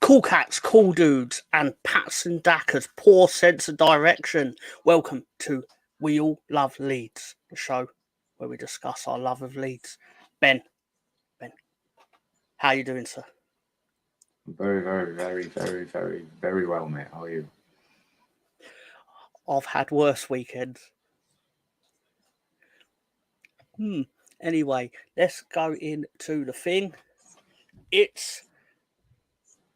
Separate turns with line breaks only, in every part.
Cool cats, cool dudes, and Pats and Dackers, poor sense of direction. Welcome to We All Love Leeds, the show where we discuss our love of Leeds. Ben, how you doing, sir?
Very well, mate. How are you?
I've had worse weekends. Anyway, let's go into the thing. It's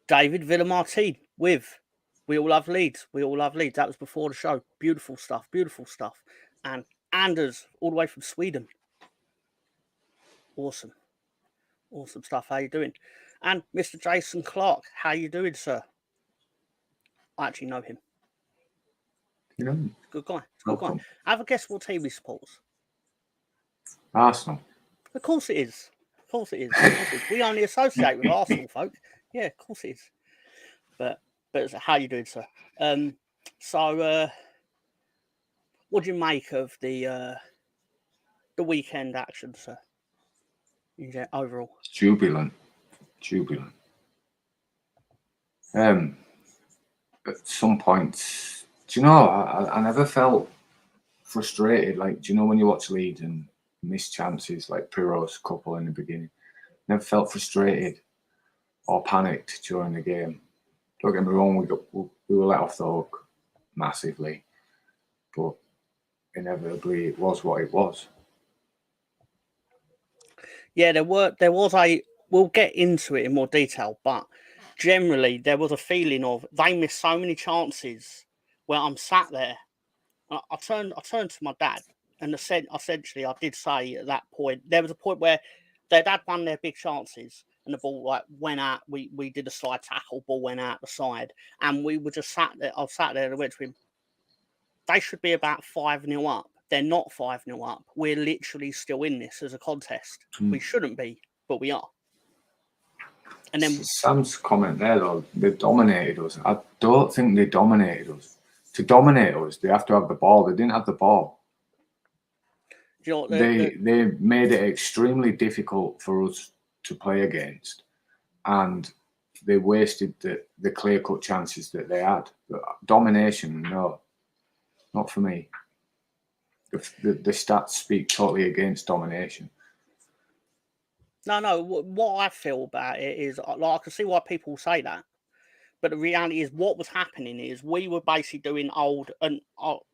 David Villamartin with We All Love Leeds. We All Love Leeds. That was before the show. Beautiful stuff. And Anders, all the way from Sweden. Awesome stuff. How you doing? And Mr. Jason Clark, how you doing, sir? I actually know him.
You know,
Good guy. Have a guess what team he supports.
Arsenal.
Of course it is. We only associate with Arsenal, folk. Yeah, of course it is. But how you doing, sir? So what do you make of the weekend action, sir? Overall,
Jubilant. At some points, do you know? I never felt frustrated. Like, do you know when you watch Leeds and miss chances, like Piro's couple in the beginning? Never felt frustrated or panicked during the game. Don't get me wrong, we were let off the hook massively, but inevitably it was what it was.
Yeah, there was a. We'll get into it in more detail, but generally there was a feeling of they missed so many chances where I'm sat there. I turned to my dad and essentially I did say at that point there was a point where they'd had won their big chances and the ball went out. We did a slide tackle, ball went out the side, and we were just sat there. I sat there and I went to him. They should be about 5-0 up. They're not 5-0 up. We're literally still in this as a contest. We shouldn't be, but we are. And then
Sam's comment there, though, they dominated us. I don't think they dominated us. To dominate us, they have to have the ball. They didn't have the ball.
You know,
they made it extremely difficult for us to play against, and they wasted the clear-cut chances that they had. But domination, no, not for me. The stats speak totally against domination.
No. What I feel about it is, like, I can see why people say that, but the reality is, what was happening is we were basically doing old, and I'll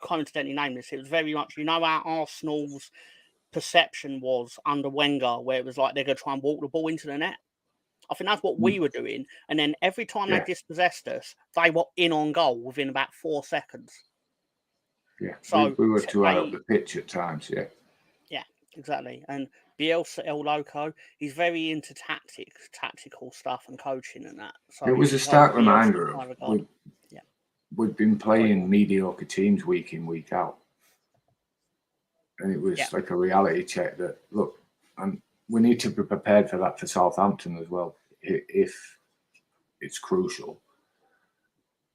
coincidentally name this. It was very much, you know, our Arsenal's perception was under Wenger, where it was like they're going to try and walk the ball into the net. I think that's what we were doing, and then every time they dispossessed us, they were in on goal within about 4 seconds.
Yeah, so we were too high up the pitch at times.
Yeah, exactly. And Bielsa El Loco, he's very into tactical stuff and coaching and that. So
it was a stark reminder of we've been playing mediocre teams week in, week out. And it was like a reality check that, look, and we need to be prepared for that for Southampton as well, if it's crucial.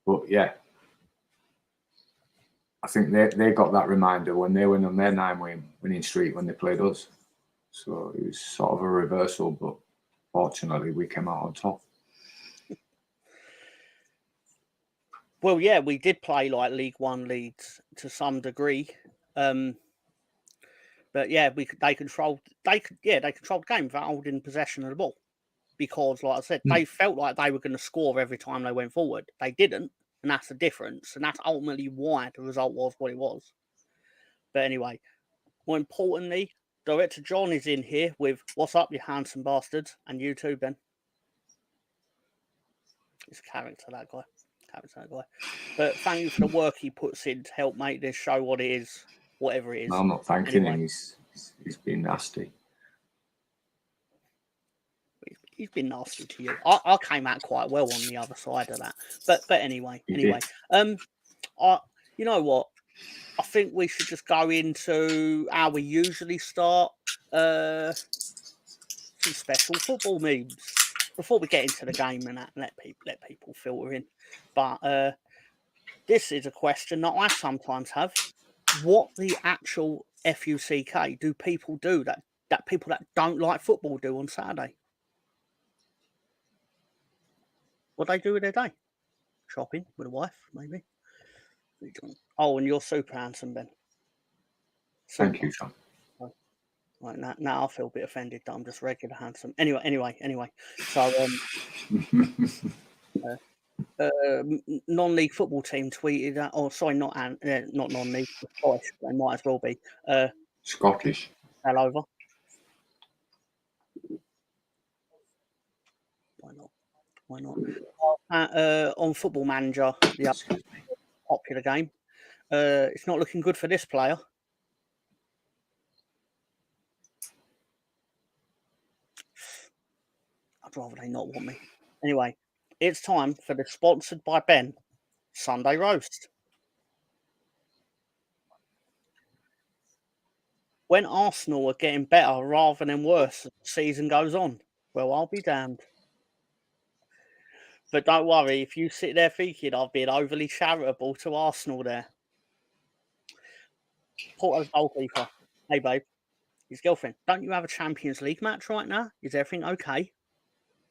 But yeah, I think they got that reminder when they went on their 9-winning streak when they played us. So it was sort of a reversal, but fortunately we came out on top.
Well, yeah, we did play like League One Leeds to some degree. But yeah, they controlled the game without holding possession of the ball. Because, like I said, they felt like they were going to score every time they went forward. They didn't, and that's the difference. And that's ultimately why the result was what it was. But anyway, more importantly, Director John is in here with "What's up, you handsome bastards?" and you too, Ben. He's a character, that guy. But thank you for the work he puts in to help make this show what it is, whatever it is.
No, I'm not thanking him. He's been nasty.
He's been nasty to you. I came out quite well on the other side of that. But anyway. You know what? I think we should just go into how we usually start. Some special football memes before we get into the game and that, let people filter in. But this is a question that I sometimes have. What the actual FUCK do people do that people that don't like football do on Saturday? What they do with their day? Shopping with a wife, maybe. Oh, and you're super handsome, Ben. Super.
Thank you, John.
Right, now I feel a bit offended that I'm just regular handsome. Anyway. So, non-league football team tweeted that. Oh, sorry, not non-league. Scottish. They might as well be.
Scottish.
Fell over. Why not? On Football Manager, the other popular game, it's not looking good for this player. I'd rather they not want me. Anyway, it's time for the sponsored by Ben Sunday Roast. When Arsenal are getting better rather than worse as the season goes on, well, I'll be damned. But don't worry, if you sit there thinking I've been overly charitable to Arsenal there. Porto's goalkeeper. Hey, babe. His girlfriend. Don't you have a Champions League match right now? Is everything okay?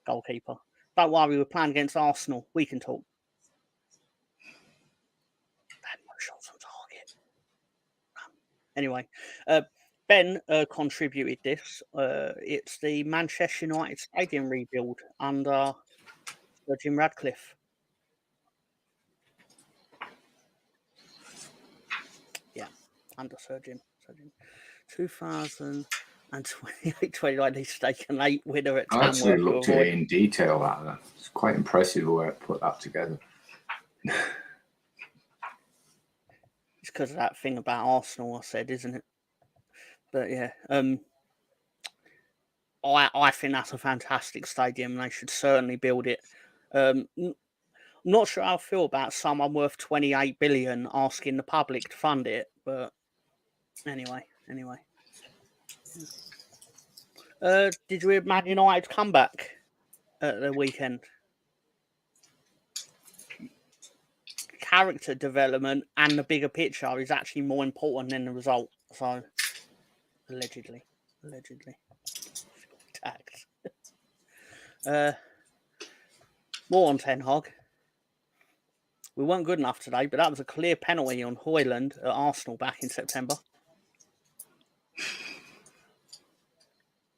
Goalkeeper. Don't worry, we're playing against Arsenal. We can talk. Had no shots on target. Anyway, Ben contributed this. It's the Manchester United Stadium rebuild under Sir Jim Radcliffe. Yeah, under Sir Jim. 2028-29, he's taken 8 winner at Tamworth.
I actually looked at it in detail. That it's quite impressive the way I put that together.
It's because of that thing about Arsenal I said, isn't it? But yeah, I think that's a fantastic stadium. They should certainly build it. Not sure how I feel about someone worth 28 billion asking the public to fund it, but anyway. Did you hear Man United's comeback at the weekend? Character development and the bigger picture is actually more important than the result. So, allegedly. Tagged. More on Ten Hag. We weren't good enough today, but that was a clear penalty on Højlund at Arsenal back in September.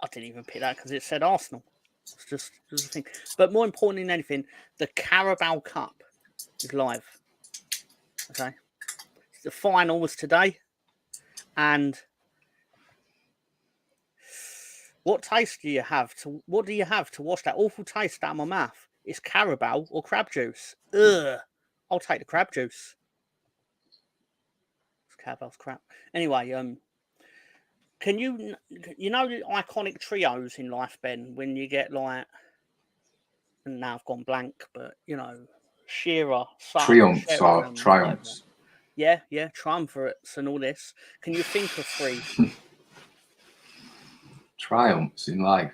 I didn't even pick that because it said Arsenal. It's just a thing. But more important than anything, the Carabao Cup is live. Okay. The final was today. And what do you have to wash that awful taste out of my mouth? It's Carabao or crab juice. Ugh. I'll take the crab juice. Carabao's crap. Anyway, can you know the iconic trios in life, Ben, when you get like, and now I've gone blank, but you know, Shearer,
Triumphs or triumphs.
Yeah, triumvirates and all this. Can you think of 3?
Triumphs in life.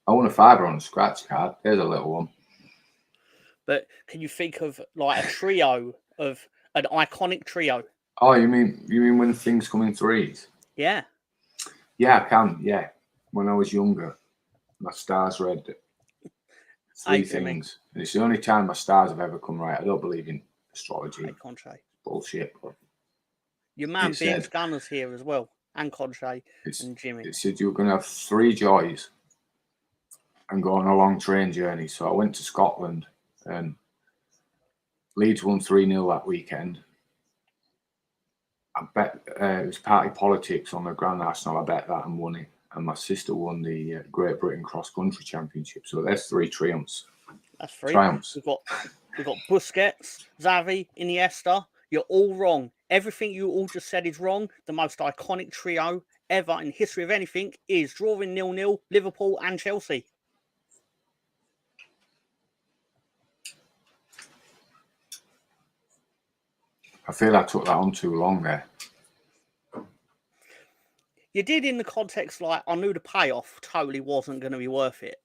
I won a fiver on a scratch card. There's a little one.
But can you think of like a trio of an iconic trio?
Oh, you mean when things come in threes?
Yeah.
Yeah, I can. Yeah, when I was younger, my stars read 3 things. And it's the only time my stars have ever come right. I don't believe in astrology. Bullshit. But
your man Beams Gunner's here as well, and Conche and Jimmy.
It said you were going to have 3 joys and go on a long train journey. So I went to Scotland and Leeds won 3-0 that weekend. I bet it was party politics on the Grand National. I bet that and won it. And my sister won the Great Britain Cross Country Championship. So there's 3 triumphs.
That's 3
triumphs.
We've got Busquets, Xavi, Iniesta. You're all wrong. Everything you all just said is wrong. The most iconic trio ever in history of anything is drawing 0-0, Liverpool and Chelsea.
I feel I took that on too long there.
You did in the context like I knew the payoff totally wasn't going to be worth it.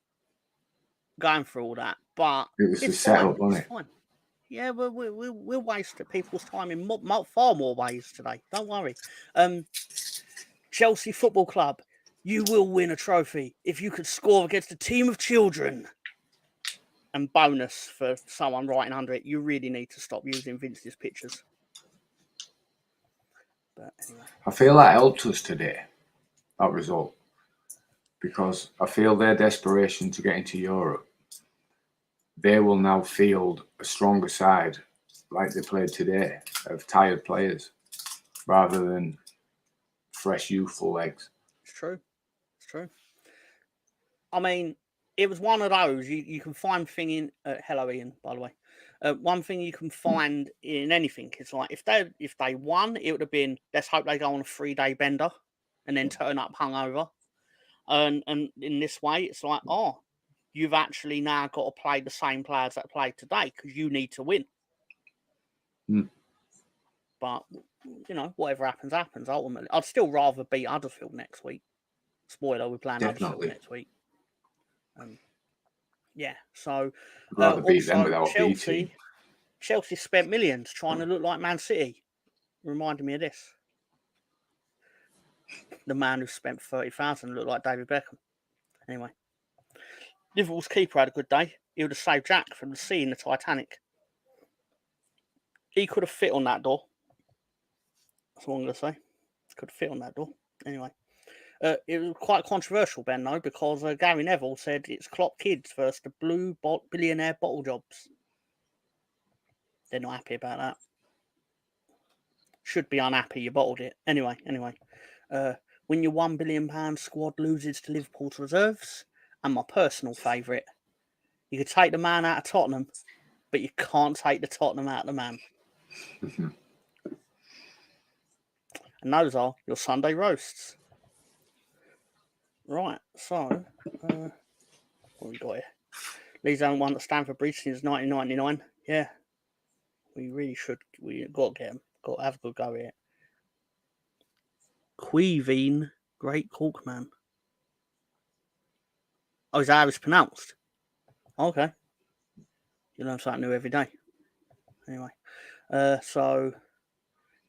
Going through all that, but
it was the setup, wasn't it?
Fine. Yeah, we'll waste people's time in far more ways today. Don't worry. Chelsea Football Club, you will win a trophy if you could score against a team of children. And bonus for someone writing under it, you really need to stop using Vince's pictures. But anyway.
I feel that helped us today, that result. Because I feel their desperation to get into Europe, they will now field a stronger side like they played today of tired players rather than fresh, youthful legs.
It's true. It's true. I mean, it was one of those you can find thing in. Hello, Ian. By the way, one thing you can find in anything is like if they won, it would have been let's hope they go on a 3-day bender and then turn up hungover. And in this way, it's like you've actually now got to play the same players that played today because you need to win. But whatever happens, happens. Ultimately, I'd still rather beat Huddersfield next week. Spoiler: we're playing Huddersfield next week. So
rather beat them
also
without
Chelsea spent millions trying to look like Man City. Reminded me of this. The man who spent 30,000 looked like David Beckham. Anyway, Liverpool's keeper had a good day. He would have saved Jack from the sea in the Titanic. He could have fit on that door. That's what I'm going to say. Could have fit on that door. Anyway. It was quite controversial, Ben, though, because Gary Neville said it's Klopp kids versus the blue billionaire bottle jobs. They're not happy about that. Should be unhappy you bottled it. Anyway. When your £1 billion squad loses to Liverpool's reserves, and my personal favourite, you could take the man out of Tottenham, but you can't take the Tottenham out of the man. And those are your Sunday roasts. Right, so what we got here? Leeds haven't won at Stamford Bridge since 1999. Yeah, we really should. We got to get them. Got to have a good go here. Queeveen, Great Corkman. Oh, is that how it's pronounced? Okay. You learn something new every day. Anyway, so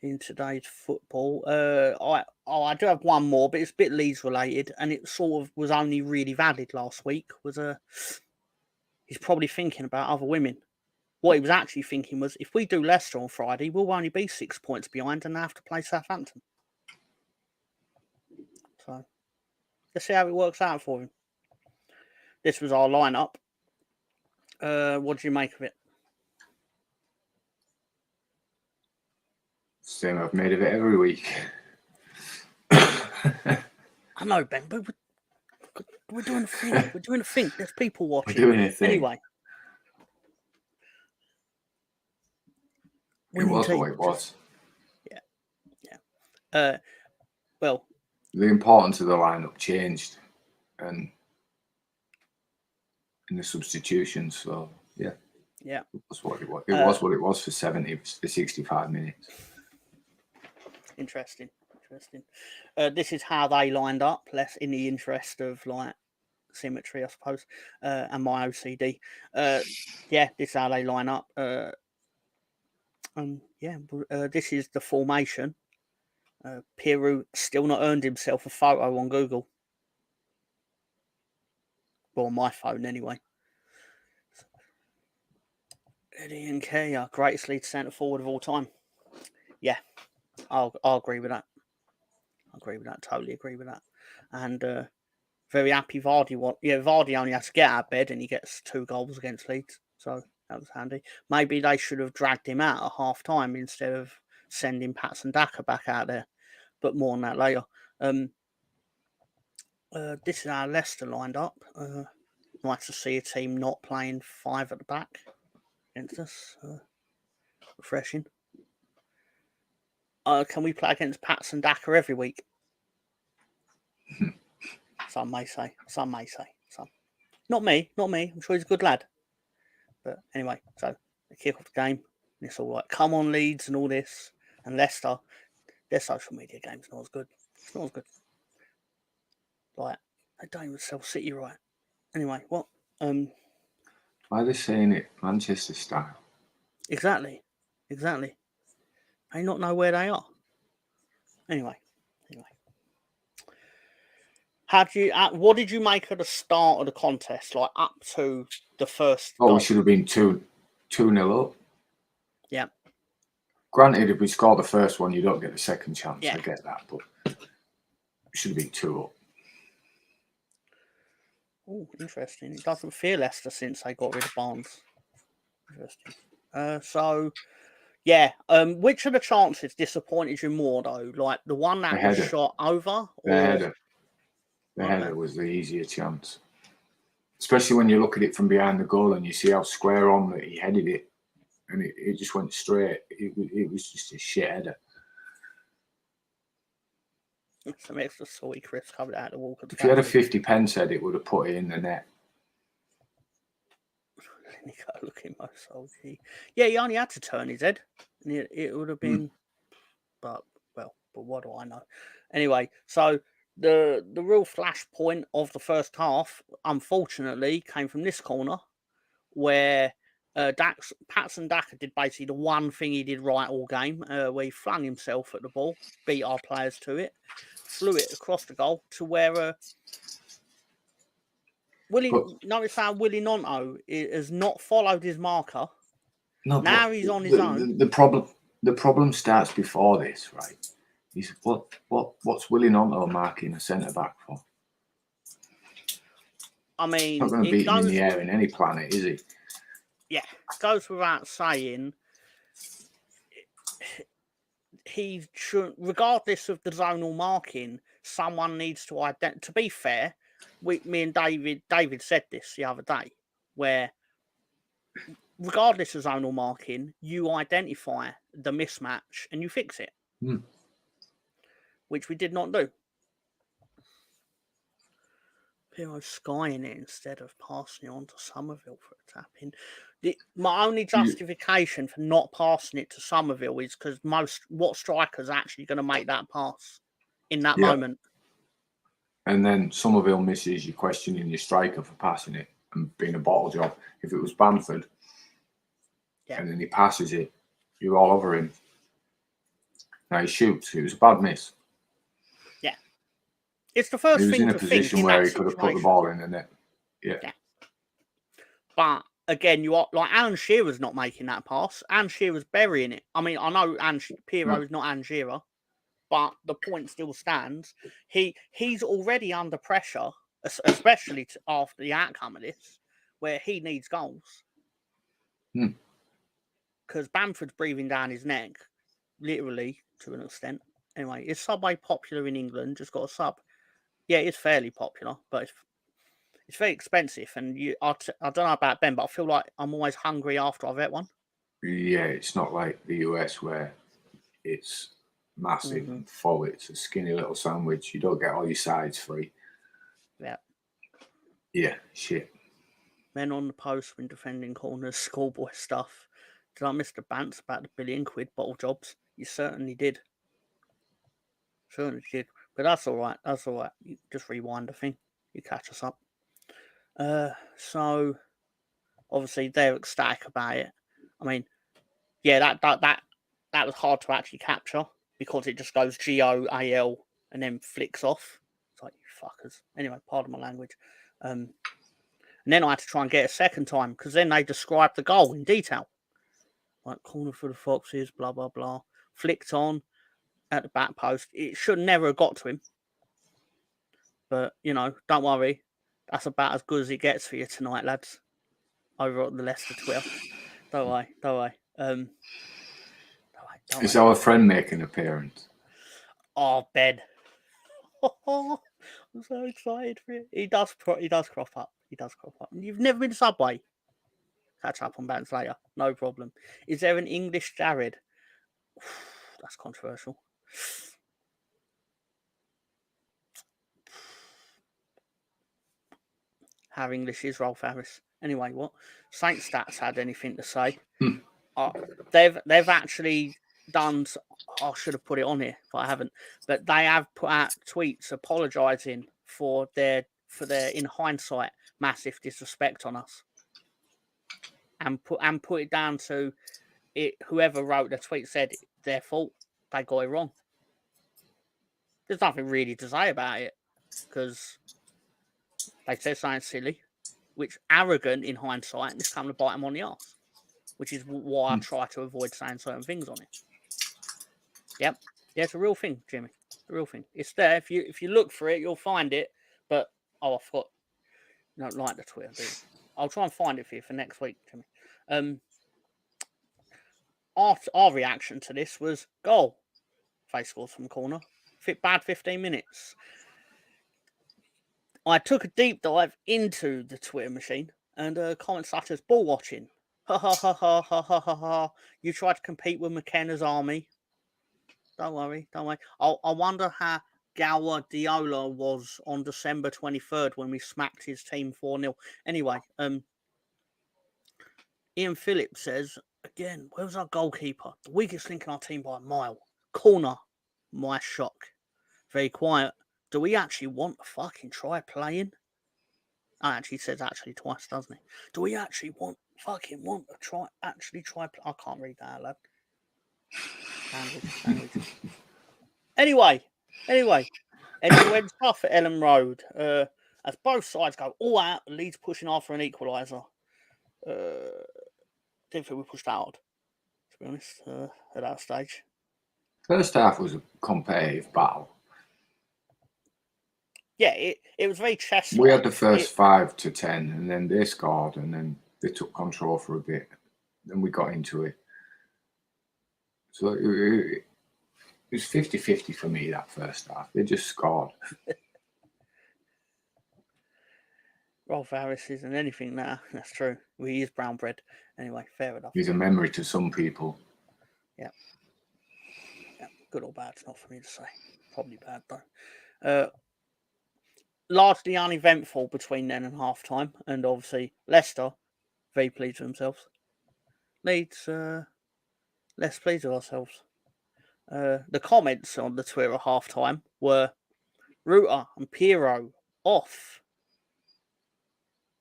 in today's football, I do have one more, but it's a bit Leeds related, and it sort of was only really valid last week. He's probably thinking about other women. What he was actually thinking was, if we do Leicester on Friday, we'll only be 6 points behind and have to play Southampton. So let's see how it works out for him. This was our lineup. What do you make of it?
Same I've made of it every week.
I know, Ben, but we're doing a thing. We're doing a thing. There's people watching.
We're doing a thing.
Anyway.
It was what it was.
Yeah. Well,
the importance of the lineup changed, and in the substitutions. So yeah, it was what it was. It was what it was for 65 minutes.
Interesting. This is how they lined up. Less in the interest of like symmetry, I suppose, and my OCD. This is how they line up. This is the formation. Piru still not earned himself a photo on Google. Well, on my phone anyway. Eddie and Nketiah, greatest lead centre forward of all time. Yeah, I'll agree with that. Totally agree with that. And very happy Vardy. Vardy only has to get out of bed and he gets 2 goals against Leeds. So that was handy. Maybe they should have dragged him out at half time instead of sending Patson Daka back out there. But more on that later. This is how Leicester lined up. Nice to see a team not playing 5 at the back against us. Refreshing. Can we play against Patson Daka every week? Some may say. Some. Not me. I'm sure he's a good lad. But anyway, so they kick off the game. And it's all like, come on, Leeds and all this. And Leicester, their social media game's not as good. It's not as good. Like, they don't even sell City right. Anyway, what?
Why are they saying it Manchester style?
Exactly. They not know where they are. Anyway. What did you make of the start of the contest, like up to the first
Oh,
goal?
we should have been 2-0 up.
Yeah.
Granted, if we score the first one, you don't get the second chance.
Yeah.
I get that, but we should have been 2 up.
Oh, interesting. It doesn't feel Leicester since they got rid of Barnes. Interesting. So, yeah. Which of the chances disappointed you more, though? Like the one that was shot over,
The header. The header was the easier chance. Especially when you look at it from behind the goal and you see how square on that he headed it, and it just went straight. It was just a shit header.
Some extra soy crisps coming out of the Walker.
If you had a 50p head, it would have put it in the net.
Nico looking most salty. Yeah, he only had to turn his head, and it would have been. But what do I know? Anyway, so the real flashpoint of the first half, unfortunately, came from this corner, where Patson Daka did basically the one thing he did right all game, where he flung himself at the ball, beat our players to it, flew it across the goal to where notice how Willie Nonto has not followed his marker.
No,
now he's on his own.
The problem starts before this, right? He's what's Willie Nonto marking a centre back for?
I mean,
he's not going to beat him in the air in any planet, is he?
Yeah, goes without saying. He should, regardless of the zonal marking, someone needs to identify. To be fair, me and David said this the other day, where regardless of zonal marking, you identify the mismatch and you fix it, which we did not do. Piro skying it instead of passing it on to Somerville for a tap-in. My only justification for not passing it to Somerville is because what striker's actually going to make that pass in that moment?
And then Somerville misses, you're questioning your striker for passing it and being a bottle job. If it was Bamford, and then he passes it, you're all over him. Now he shoots. It was a bad miss.
Yeah. It's the first thing to think.
He was in a position where he could have put the ball in the net. Yeah.
But again, you are like Alan Shearer's not making that pass. Alan Shearer's burying it. I mean, I know Piro is not Alan Shearer, but the point still stands. He's already under pressure, especially after the outcome of this, where he needs goals. Because Bamford's breathing down his neck, literally to an extent. Anyway, is Subway popular in England? Just got a sub. Yeah, it's fairly popular, but it's very expensive. And I don't know about Ben, but I feel like I'm always hungry after I've had one.
Yeah, it's not like the US where it's massive and full. It's a skinny little sandwich. You don't get all your sides free.
Yeah.
Yeah, shit.
Men on the post when defending corners, schoolboy stuff. Did I miss the bants about the £1 billion bottle jobs? You certainly did. Certainly did. But that's all right. That's all right. You just rewind the thing. You catch us up. So obviously they're ecstatic about it. I mean, yeah, that was hard to actually capture because it just goes GOAL and then flicks off. It's like, you fuckers. Anyway, pardon my language. And then I had to try and get a second time because then they described the goal in detail. Like corner for the Foxes, blah, blah, blah. Flicked on at the back post. It should never have got to him. But, don't worry. That's about as good as it gets for you tonight, lads. Over at the Leicester Twitter. Don't worry.
Is our friend making an appearance?
Oh, Ben. I'm so excited for it. He does crop up. You've never been to Subway? Catch up on Bants later. No problem. Is there an English Jared? That's controversial. How English is Rolf Harris? Anyway, what? Saint Stats had anything to say? They've actually done. I should have put it on here, but I haven't. But they have put out tweets apologising for their in hindsight massive disrespect on us, and put it down to it. Whoever wrote the tweet said it's their fault. They got it wrong. There's nothing really to say about it. because they said something silly, which arrogant in hindsight, and it's coming to bite them on the arse, which is why I try to avoid saying certain things on it. Yep. Yeah, it's a real thing, Jimmy. It's a real thing. It's there. If you look for it, you'll find it. But I forgot. You don't like the Twitter, do you? I'll try and find it for you for next week, Jimmy. Our reaction to this was goal. Face scores from corner. Bad 15 minutes. I took a deep dive into the Twitter machine and comments such as ball watching. Ha ha ha ha ha ha ha ha. You tried to compete with McKenna's army. Don't worry. I wonder how Gower Diola was on December 23rd when we smacked his team 4-0. Anyway, Ian Phillips says, again, where was our goalkeeper? The weakest link in our team by a mile. Corner. My shock. Very quiet. Do we actually want to fucking try playing? Oh, actually says actually twice, doesn't he? Do we actually want to try play? I can't read that out loud. Sandwich. Anyway, end-to-end stuff at Ellen Road. As both sides go all out, Leeds pushing hard for an equaliser. Didn't think we pushed out, to be honest, at that stage.
First half was a competitive battle.
Yeah, it was very chess-like.
We had the first 5 to 10, and then they scored, and then they took control for a bit. Then we got into it. So it was 50-50 for me, that first half. They just scored.
Rolf Harris isn't anything now. That's true. He is brown bread. Anyway, fair enough.
He's a memory to some people.
Yeah. Good or bad, it's not for me to say. Probably bad, though. Largely uneventful between then and half time, and obviously Leicester very pleased with themselves. Leeds less pleased with ourselves. The comments on the Twitter at half time were Ruta and Piero off.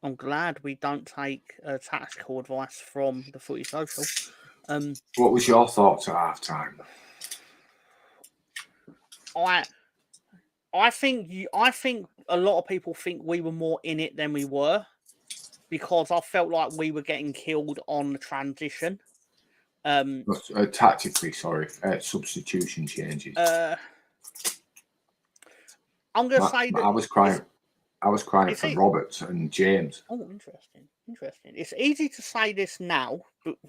I'm glad we don't take tactical advice from the Footy Social.
What was your thoughts at half time?
I think a lot of people think we were more in it than we were, because I felt like we were getting killed on the transition.
Tactically, sorry, substitution changes.
I'm going to say that
I was crying for Roberts and James.
Oh, interesting. It's easy to say this now,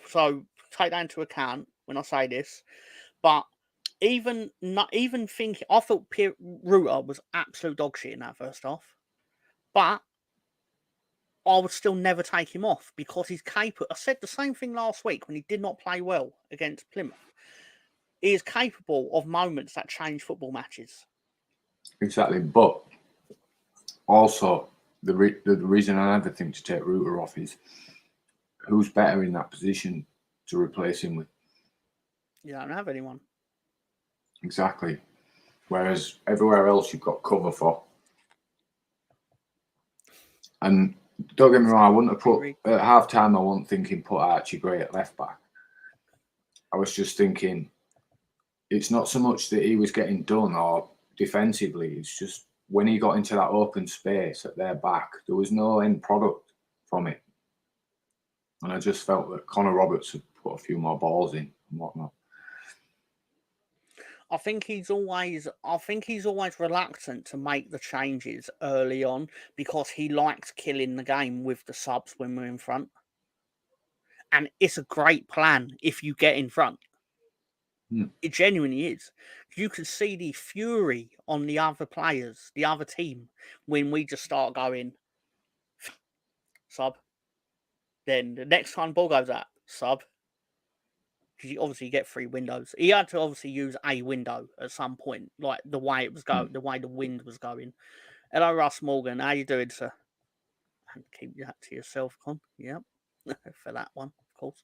so take that into account when I say this. But even thinking, I thought Ruta was absolute dog shit in that first half. But I would still never take him off because he's capable. I said the same thing last week when he did not play well against Plymouth. He is capable of moments that change football matches.
Exactly, but also the reason I never think to take Ruta off is who's better in that position to replace him with.
You don't have anyone.
Exactly. Whereas everywhere else you've got cover for. And don't get me wrong, I wouldn't have put at half time. I wasn't thinking put Archie Gray at left back. I was just thinking it's not so much that he was getting done or defensively. It's just when he got into that open space at their back, there was no end product from it. And I just felt that Connor Roberts had put a few more balls in and whatnot.
I think he's always reluctant to make the changes early on because he likes killing the game with the subs when we're in front. And it's a great plan if you get in front. It genuinely is. You can see the fury on the other players, the other team, when we just start going sub. Then the next time the ball goes out, sub. Because you obviously get 3 windows. He had to obviously use a window at some point, like the way it was going, the way the wind was going. Hello, Russ Morgan. How you doing, sir? And keep that to yourself, Con. Yep. For that one, of course.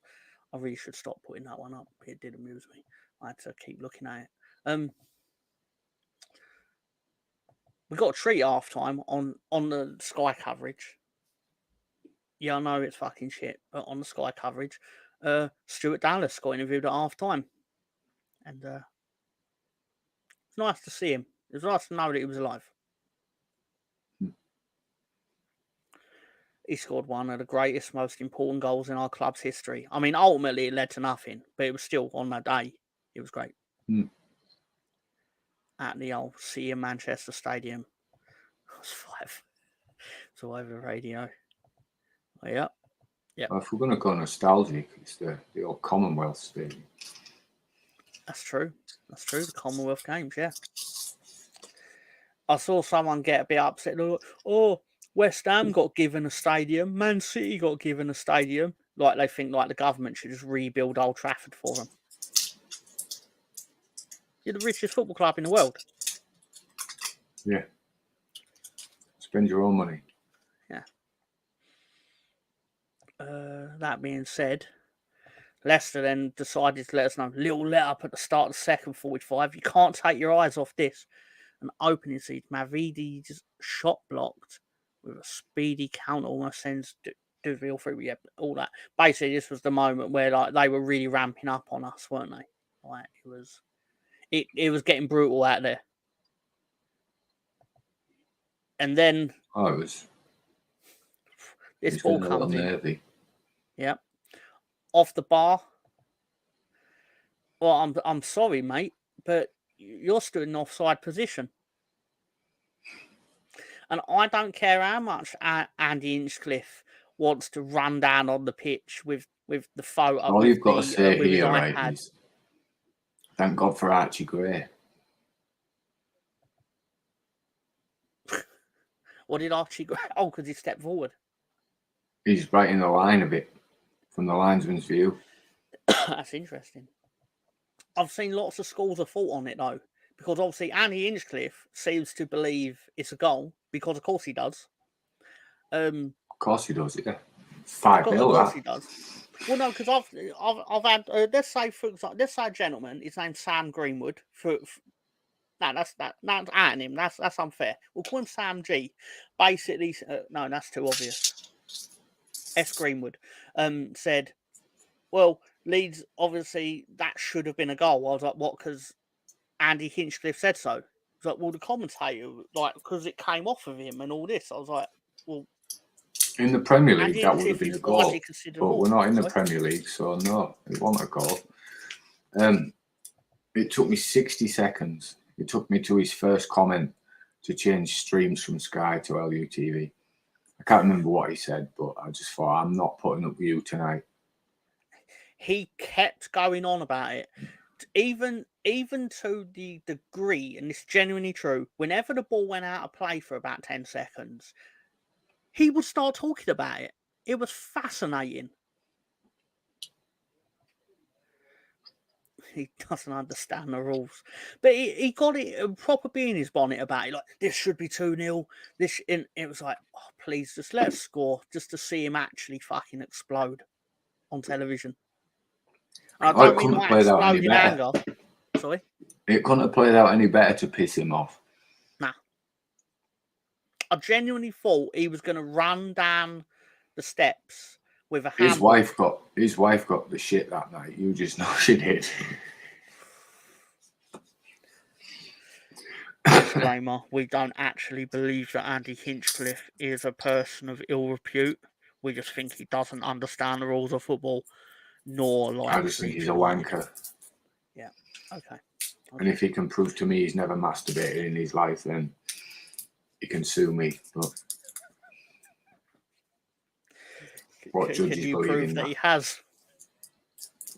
I really should stop putting that one up. It did amuse me. I had to keep looking at it. We got a treat half time on the Sky coverage. Yeah, I know it's fucking shit, but on the Sky coverage, Stuart Dallas got interviewed at half time. And it's nice to see him. It was nice to know that he was alive. He scored one of the greatest, most important goals in our club's history. I mean, ultimately it led to nothing, but it was still on that day. It was great. At the old Sea of Manchester Stadium. It was 5. It's all over the radio. Yeah.
Well, if we're going to go nostalgic, it's the old Commonwealth Stadium.
That's true. That's true. The Commonwealth Games, yeah. I saw someone get a bit upset. Oh, West Ham got given a stadium. Man City got given a stadium. Like they think like the government should just rebuild Old Trafford for them. You're the richest football club in the world.
Yeah. Spend your own money.
Yeah. That being said, Leicester then decided to let us know. Little let up at the start of the second 45. You can't take your eyes off this. An opening seed. Mavidi just shot blocked with a speedy counter, almost sends Duville through. Yeah, all that. Basically, this was the moment where like they were really ramping up on us, weren't they? Like it was getting brutal out there. And then
it was.
This ball comes in.
Nervy.
Yeah, off the bar. Well, I'm sorry, mate, but you're still in an offside position. And I don't care how much Andy Hinchcliffe wants to run down on the pitch with the photo.
All you've got to say here, right, is thank God for Archie Gray.
What did Archie Gray? Oh, because he stepped forward.
He's right in the line of it, from the linesman's view.
That's interesting. I've seen lots of schools of thought on it, though. Because obviously Andy Hinchcliffe seems to believe it's a goal, because of course he does.
Of course he does, yeah. 5-0.
Of course he does. Well, no, because I've had let's say for example, let's say a gentleman, his name's Sam Greenwood. That's at him. That's unfair. We'll call him Sam G. Basically, no, that's too obvious. S. Greenwood said, "Well, Leeds obviously that should have been a goal." I was like, "What?" Because Andy Hinchcliffe said so. He was like, "Well, the commentator, like, because it came off of him and all this." I was like, "Well."
In the Premier League, that would have been a goal, but we're not in the Premier League, so no, it wasn't a goal. It took me 60 seconds. It took me to his first comment to change streams from Sky to LUTV. I can't remember what he said, but I just thought, I'm not putting up with you tonight.
He kept going on about it, even to the degree, and it's genuinely true, whenever the ball went out of play for about 10 seconds, he would start talking about it. It was fascinating. He doesn't understand the rules. But he got it proper bee in his bonnet about it. Like, this should be 2-0. And it was like, oh, please, just let us score just to see him actually fucking explode on television. And I don't mean like explode in anger. Sorry?
It couldn't have played out any better to piss him off.
Nah. I genuinely thought he was going to run down the steps with a handball.
His wife got the shit that night. You just know she did.
Disclaimer: we don't actually believe that Andy Hinchcliffe is a person of ill repute. We just think he doesn't understand the rules of football, nor like.
I just think he's a wanker.
Yeah. Okay.
And if he can prove to me he's never masturbated in his life, then he can sue me. But what judges
can you
believe
prove
in
that he has?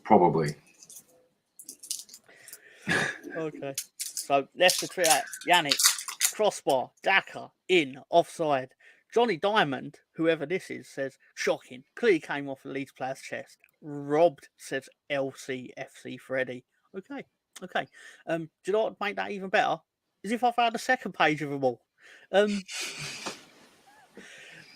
Probably.
Okay. So Leicester create Yannick, crossbar, Daka, in, offside. Johnny Diamond, whoever this is, says, shocking. Clearly came off the Leeds player's chest. Robbed, says LCFC Freddy. Okay. Do you know what would make that even better? Is if I found the second page of them all.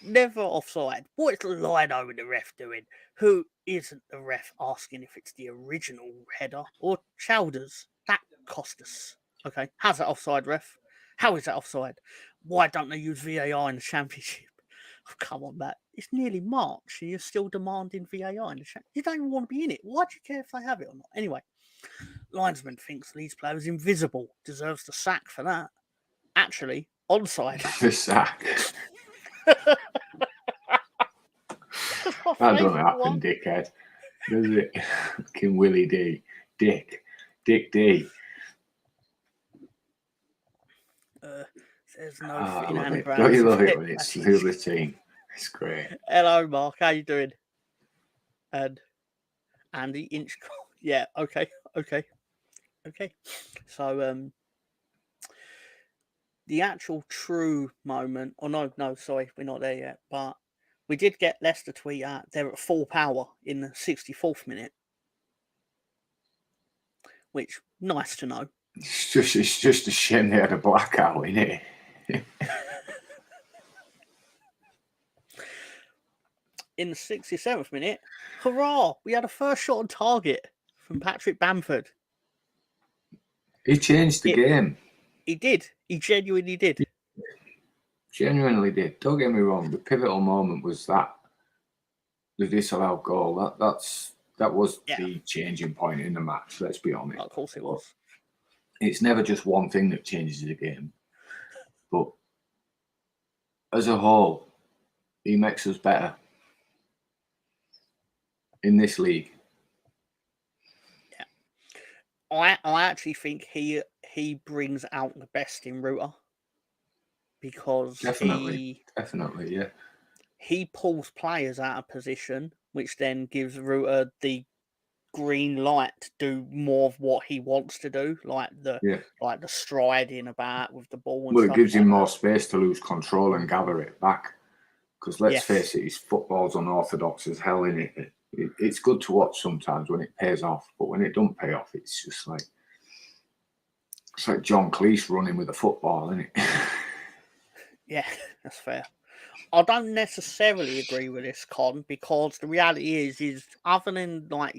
Never offside. What is Lino with the ref doing? Who isn't the ref asking if it's the original header or Chowders? That cost us. Okay, how's that offside, ref? How is that offside? Why don't they use VAR in the Championship? Oh, come on, Matt. It's nearly March and you're still demanding VAR in the Championship. You don't even want to be in it. Why do you care if they have it or not? Anyway, linesman thinks Leeds player is invisible. Deserves the sack for that. Actually, onside.
The sack. That doesn't happen, dickhead. Does it? Fucking Willie D. Dick D.
There's no
I
fitting
love it.
anagrams.
Don't you love it when it's the other team? It's great.
Hello, Mark. How you doing? And Andy Inch. Yeah. Okay. So the actual true moment. Oh no, sorry, we're not there yet. But we did get Leicester tweet out. They're at full power in the 64th minute, which nice to know.
It's just a shame they had a blackout, innit?
In the 67th minute, hurrah! We had a first shot on target from Patrick Bamford.
He changed the game.
He did. He genuinely did.
Genuinely did. Don't get me wrong. The pivotal moment was the disallowed goal. That was the changing point in the match. Let's be honest.
Of course it was.
It's never just one thing that changes the game, but as a whole, he makes us better in this league.
Yeah, I actually think he brings out the best in Ruta because
definitely, yeah.
He pulls players out of position, which then gives Ruta the green light to do more of what he wants to do, like the striding about with the ball. And
it gives him more space to lose control and gather it back. Because let's face it, his football's unorthodox as hell, innit? It's good to watch sometimes when it pays off, but when it don't pay off, it's just like John Cleese running with a football, isn't it?
Yeah, that's fair. I don't necessarily agree with this, Con, because the reality is other than like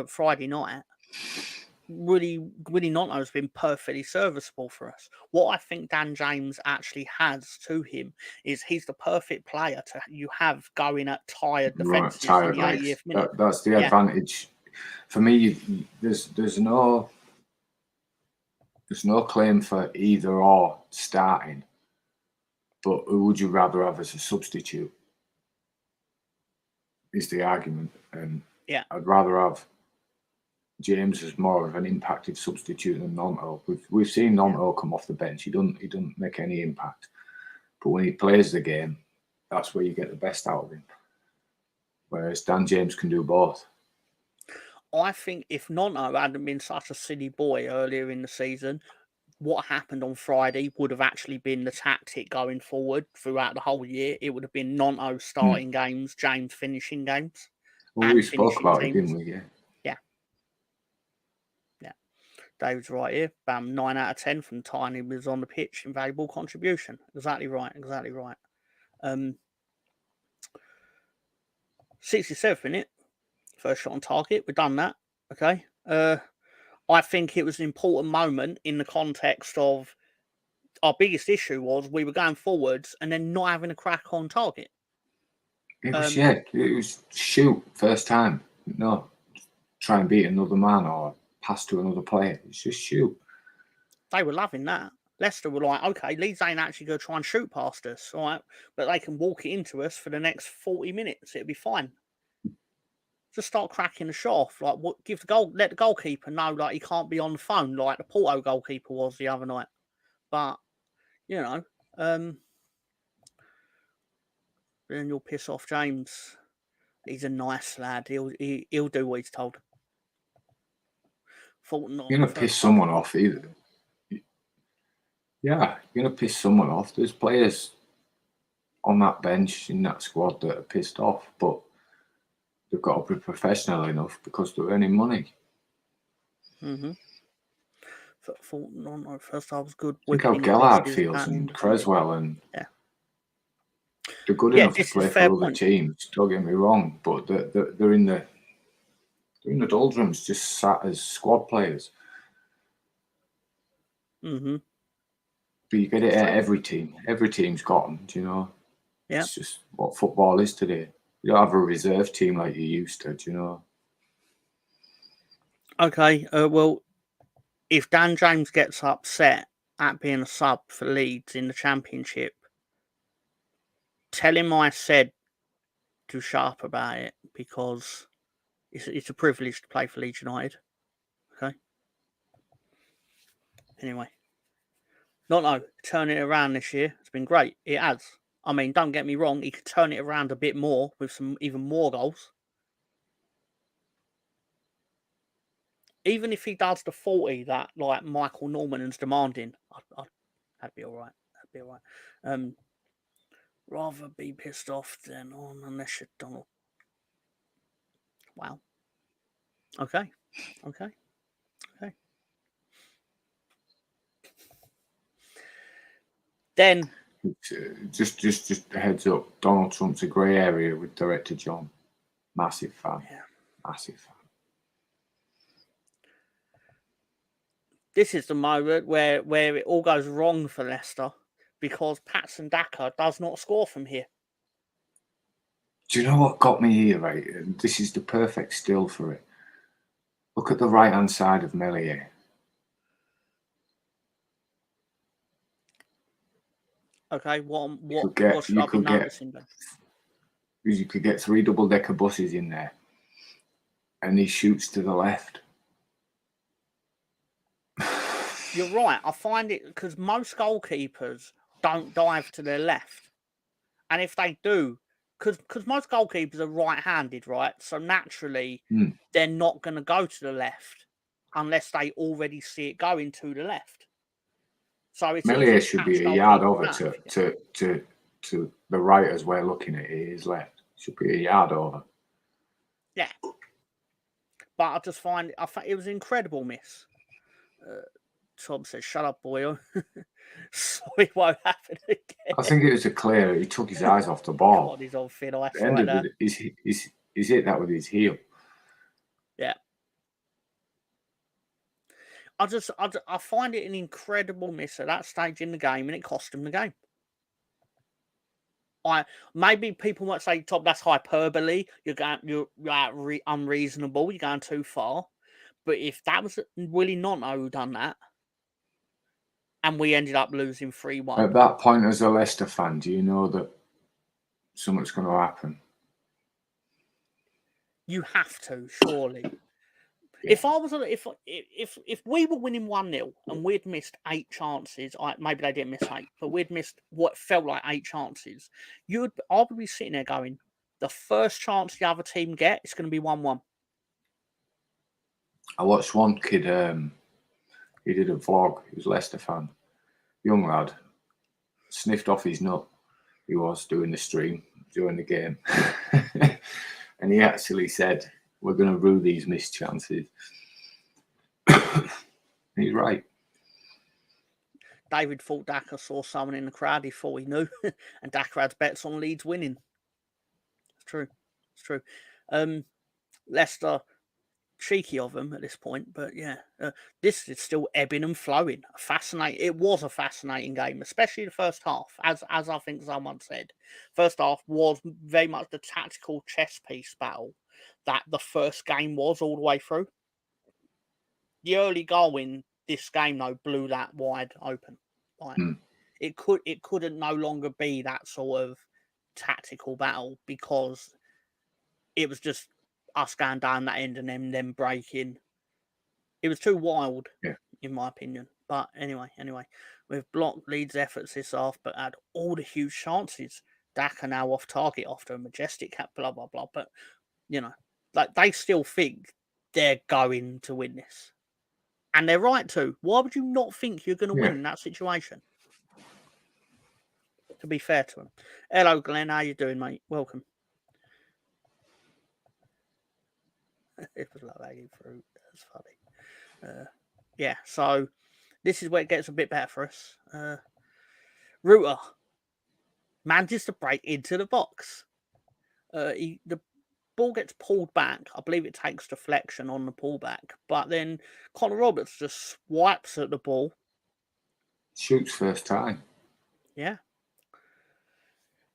Friday night, Willie Gnonto has been perfectly serviceable for us. What I think Dan James actually has to him is he's the perfect player you have going at tired defences in the 80th minute.
That's the advantage. For me, there's no claim for either or starting. But who would you rather have as a substitute? Is the argument. And I'd rather have James as more of an impacted substitute than Gnonto. We've seen Gnonto come off the bench. He doesn't make any impact. But when he plays the game, that's where you get the best out of him. Whereas Dan James can do both.
I think if Gnonto hadn't been such a silly boy earlier in the season, what happened on Friday would have actually been the tactic going forward throughout the whole year. It would have been Gnonto starting games, James finishing games.
Well, we spoke about it, didn't we? Yeah.
David's right here. Bam, 9 out of 10 from Tiny was on the pitch. Invaluable contribution. Exactly right. 67th minute. First shot on target. We've done that. Okay. I think it was an important moment in the context of our biggest issue was we were going forwards and then not having a crack on target.
It was shoot first time. No, try and beat another man or pass to another player. It's just shoot.
They were loving that. Leicester were like, okay, Leeds ain't actually going to try and shoot past us, all right? But they can walk it into us for the next 40 minutes. It'll be fine. Just start cracking the shot off. Like, let the goalkeeper know, like, he can't be on the phone like the Porto goalkeeper was the other night. But, then you'll piss off James. He's a nice lad. He'll do what he's told.
You're going to piss someone off either. Yeah, you're going to piss someone off. There's players on that bench in that squad that are pissed off, but they've got to be professional enough because they're earning money.
Mm-hmm. First half was good.
Look how Gellard feels and Creswell and they're good enough to play for other teams. Don't get me wrong, but they're in the doldrums, just sat as squad players.
Mm-hmm.
But you get it at every team. Every team's got them, do you know?
Yeah.
It's just what football is today. You don't have a reserve team like you used to, do you know?
Okay, well, if Dan James gets upset at being a sub for Leeds in the Championship, tell him I said too sharp about it because it's a privilege to play for Leeds United. Okay. Anyway, no, turning it around this year has been great. It has. I mean, don't get me wrong, he could turn it around a bit more with some even more goals. Even if he does the 40 that like Michael Norman's demanding, that'd be all right. That'd be all right. Rather be pissed off than on unless you're Donald. Wow. Okay. Then
Just a heads up. Donald Trump's a grey area with director John. Massive fan.
Yeah.
Massive fan.
This is the moment where it all goes wrong for Leicester because Patson Daka does not score from here.
Do you know what got me here, right? And this is the perfect still for it. Look at the right-hand side of Melier.
Okay, what should
you
I be
could
noticing then?
You could get 3 double-decker buses in there, and he shoots to the left.
You're right. I find it because most goalkeepers don't dive to their left, and if they do, because most goalkeepers are right-handed, right? So naturally, they're not going to go to the left unless they already see it going to the left. So it's
Melier should be a yard over to the right as we're looking at it. His left should be a yard over.
Yeah, but I just find it was an incredible miss. Tom says, "Shut up, boy." So it won't happen again.
I think it was a clear. He took his eyes off the ball.
God, he's on thin ice
The end
right
of
now.
it is hit that with his heel.
Yeah. I find it an incredible miss at that stage in the game, and it cost him the game. Maybe people might say, "Tom, that's hyperbole. You're unreasonable. You're going too far." But if that was Willie Nonto who done that, and we ended up losing 3-1.
At that point, as a Leicester fan, do you know that something's going to happen?
You have to, surely. Yeah. If we were winning 1-0 and we'd missed 8 chances, maybe they didn't miss 8, but we'd missed what felt like 8 chances, I would be sitting there going, the first chance the other team get, it's going to be 1-1.
I watched one kid, he did a vlog, he was a Leicester fan, young lad, sniffed off his nut. He was doing the stream during the game. And he actually said, "We're going to rue these missed chances." He's right.
David thought Daka saw someone in the crowd he thought he knew, and Daka had bets on Leeds winning. It's true. Leicester, cheeky of them at this point, but yeah, this is still ebbing and flowing. It was a fascinating game, especially the first half, as I think someone said. First half was very much the tactical chess piece battle that the first game was all the way through. The early goal in this game, though, blew that wide open. Like, it couldn't no longer be that sort of tactical battle because it was just us going down that end and then breaking. It was too wild, in my opinion. But anyway, we've blocked Leeds' efforts this half, but had all the huge chances. Daka now off target after a majestic cap, blah blah blah. But like they still think they're going to win this, and they're right to. Why would you not think you're going to win in that situation? To be fair to them. Hello, Glenn. How you doing, mate? Welcome. It was like lagging fruit. That's funny. Yeah, so this is where it gets a bit better for us. Ruter manages to break into the box. The ball gets pulled back. I believe it takes deflection on the pullback, but then Connor Roberts just swipes at the ball.
Shoots first time.
Yeah.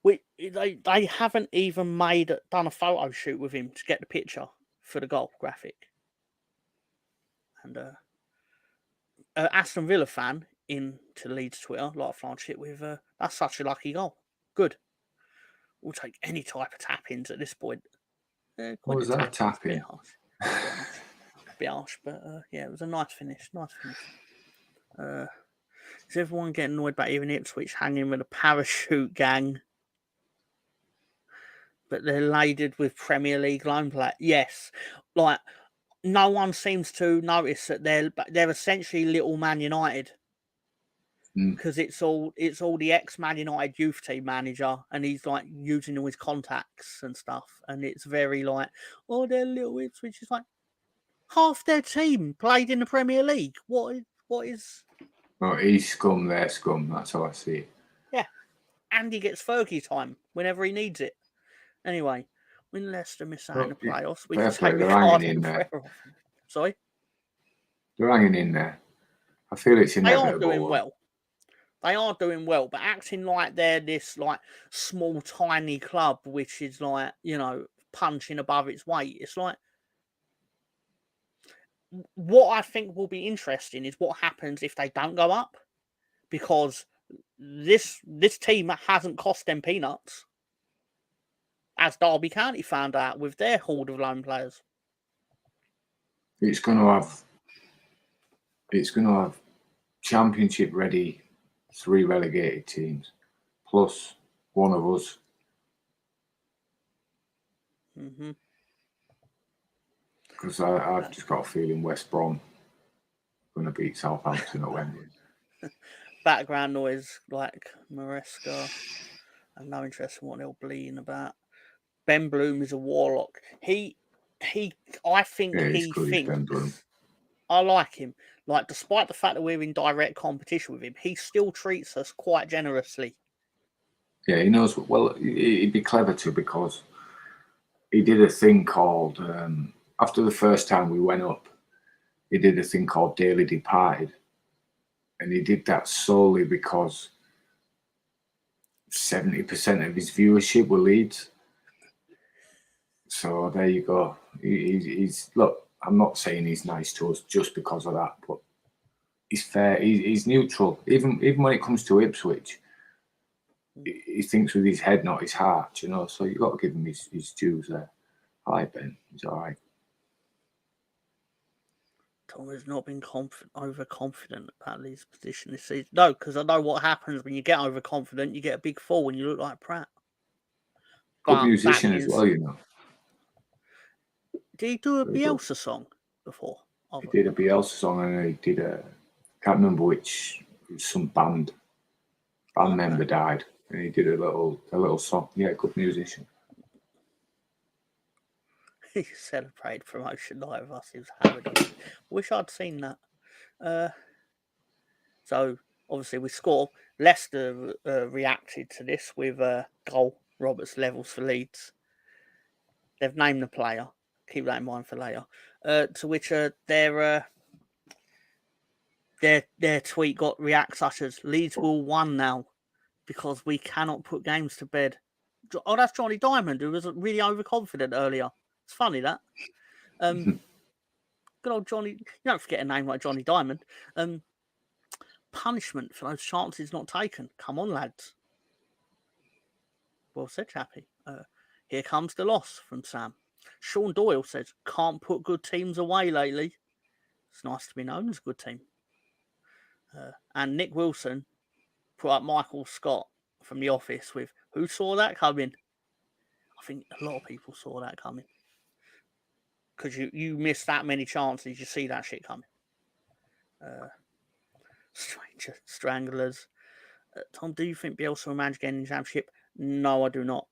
They haven't even done a photo shoot with him to get the picture for the goal graphic. And Aston Villa fan into Leeds Twitter, like flying shit with that's such a lucky goal. Good. We'll take any type of tap-ins at this point.
What was that
tap-ins,
tap-in?
a bit harsh, but yeah, it was a nice finish. Is everyone getting annoyed about even Ipswich hanging with a parachute gang? But they're laden with Premier League loan play. Yes, like no one seems to notice that they're essentially little Man United. Because it's all the ex-Man United youth team manager, and he's like using all his contacts and stuff, and it's very like, oh, they're little Ipswich. It's like half their team played in the Premier League. What is?
Well, he's scum, they're scum. That's how I see it.
Yeah, and he gets Fergie time whenever he needs it. Anyway, when Leicester miss out in the playoffs, we can take Ricardo and Ferrer off. Sorry,
they're hanging in there. I feel it's inevitable.
They are doing well. They are doing well, but acting like they're this like small, tiny club, which is like, you know, punching above its weight. It's like, what I think will be interesting is what happens if they don't go up, because this team hasn't cost them peanuts, as Derby County found out with their horde of loan players.
It's going to have Championship ready 3 relegated teams, plus one of us. Because I've just got a feeling West Brom going to beat Southampton at Wembley.
Background noise like Maresca. I have no interest in what they're bleating about. Ben Bloom is a warlock. I think he thinks. I like him. Like, despite the fact that we're in direct competition with him, he still treats us quite generously.
Yeah, he knows. Well, he'd be clever too, because he did a thing called, after the first time we went up, he did a thing called Daily Departed. And he did that solely because 70% of his viewership were Leeds. So there you go. He's look, I'm not saying he's nice to us just because of that, but he's fair. He's neutral. Even when it comes to Ipswich, he thinks with his head, not his heart. You know, so you got to give him his dues there. I like Ben. He's all right.
Tom has not been overconfident about these positions this season. No, because I know what happens when you get overconfident. You get a big fall and you look like Pratt.
Good musician as well, you know.
Did he do a Bielsa song before?
He did a Bielsa song, and he did can't remember which, some band member died, and he did a little song. Yeah, good musician.
He celebrated promotion night with us. He was hammered. Wish I'd seen that. So obviously we score. Leicester reacted to this with a goal. Roberts levels for Leeds. They've named the player. Keep that in mind for later. To which their tweet reacts such as, Leeds will won now because we cannot put games to bed. Oh, that's Johnny Diamond, who was really overconfident earlier. It's funny that. Good old Johnny. You don't forget a name like Johnny Diamond. Punishment for those chances not taken. Come on, lads. Well said, Chappie. Here comes the loss from Sam. Sean Doyle says, can't put good teams away lately. It's nice to be known as a good team. And Nick Wilson put up Michael Scott from The Office with, who saw that coming? I think a lot of people saw that coming. Because you miss that many chances, you see that shit coming. Stranglers. Tom, do you think Bielsa will manage getting in the Championship? No, I do not.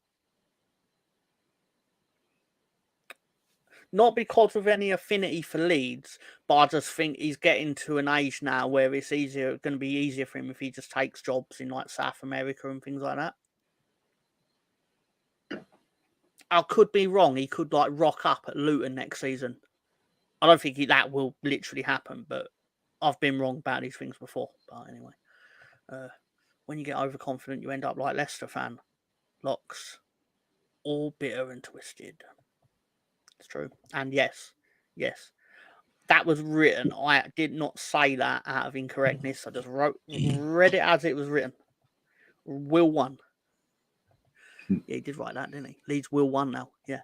Not because of any affinity for Leeds, but I just think he's getting to an age now where it's going to be easier for him if he just takes jobs in like South America and things like that. I could be wrong. He could like rock up at Luton next season. I don't think that will literally happen, but I've been wrong about these things before. But anyway, when you get overconfident, you end up like Leicester fan. Locks, all bitter and twisted. It's true. And yes, that was written. I did not say that out of incorrectness. I just read it as it was written. Will won. Yeah, he did write that, didn't he? Leeds will 1 now. Yeah.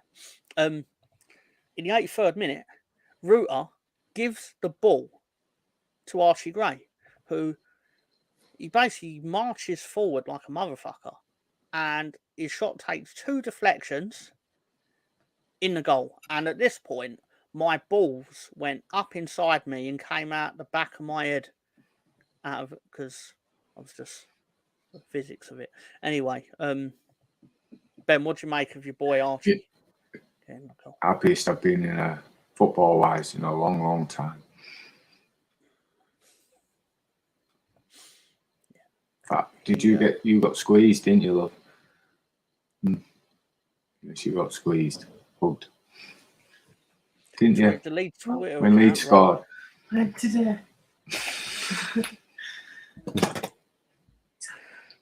In the 83rd minute, Reuter gives the ball to Archie Gray, who he basically marches forward like a motherfucker, and his shot takes 2 deflections in the goal. And at this point, my balls went up inside me and came out the back of my head, out of because I was just the physics of it. Anyway, Ben, what do you make of your boy Archie?
Happiest I've been in a football wise in a long, long time. In fact, you got squeezed, didn't you, love? Yes, you got squeezed, hugged. Didn't you?
The Leeds Twitter
when Leeds scored.
Today.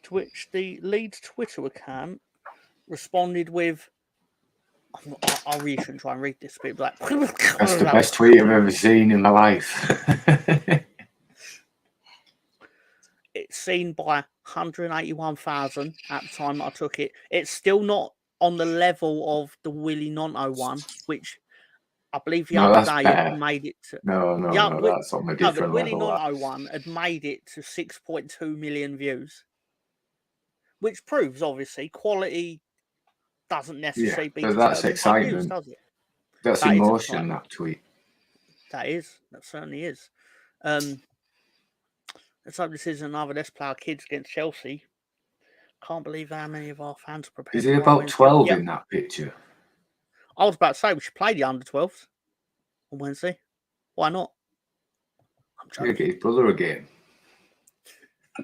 To which the Leeds Twitter account responded with, I really shouldn't try and read this bit, but
that's the best tweet I've ever seen in my life.
It's seen by 181,000 at the time I took it. It's still not on the level of the Willie Nonto one, which I believe the other day had made it to.
No, that's on a different
level. The Willie Nonto one had made it to 6.2 million views, which proves obviously quality doesn't necessarily be.
But that's excitement,
views, does it?
That's that emotion. That tweet.
That certainly is. Let's hope this isn't another Let's Play Our Kids against Chelsea. Can't believe how many of our fans are prepared.
Is he about 12 in that picture?
I was about to say we should play the under 12s on Wednesday. Why not?
I'm trying to get his brother a game.
I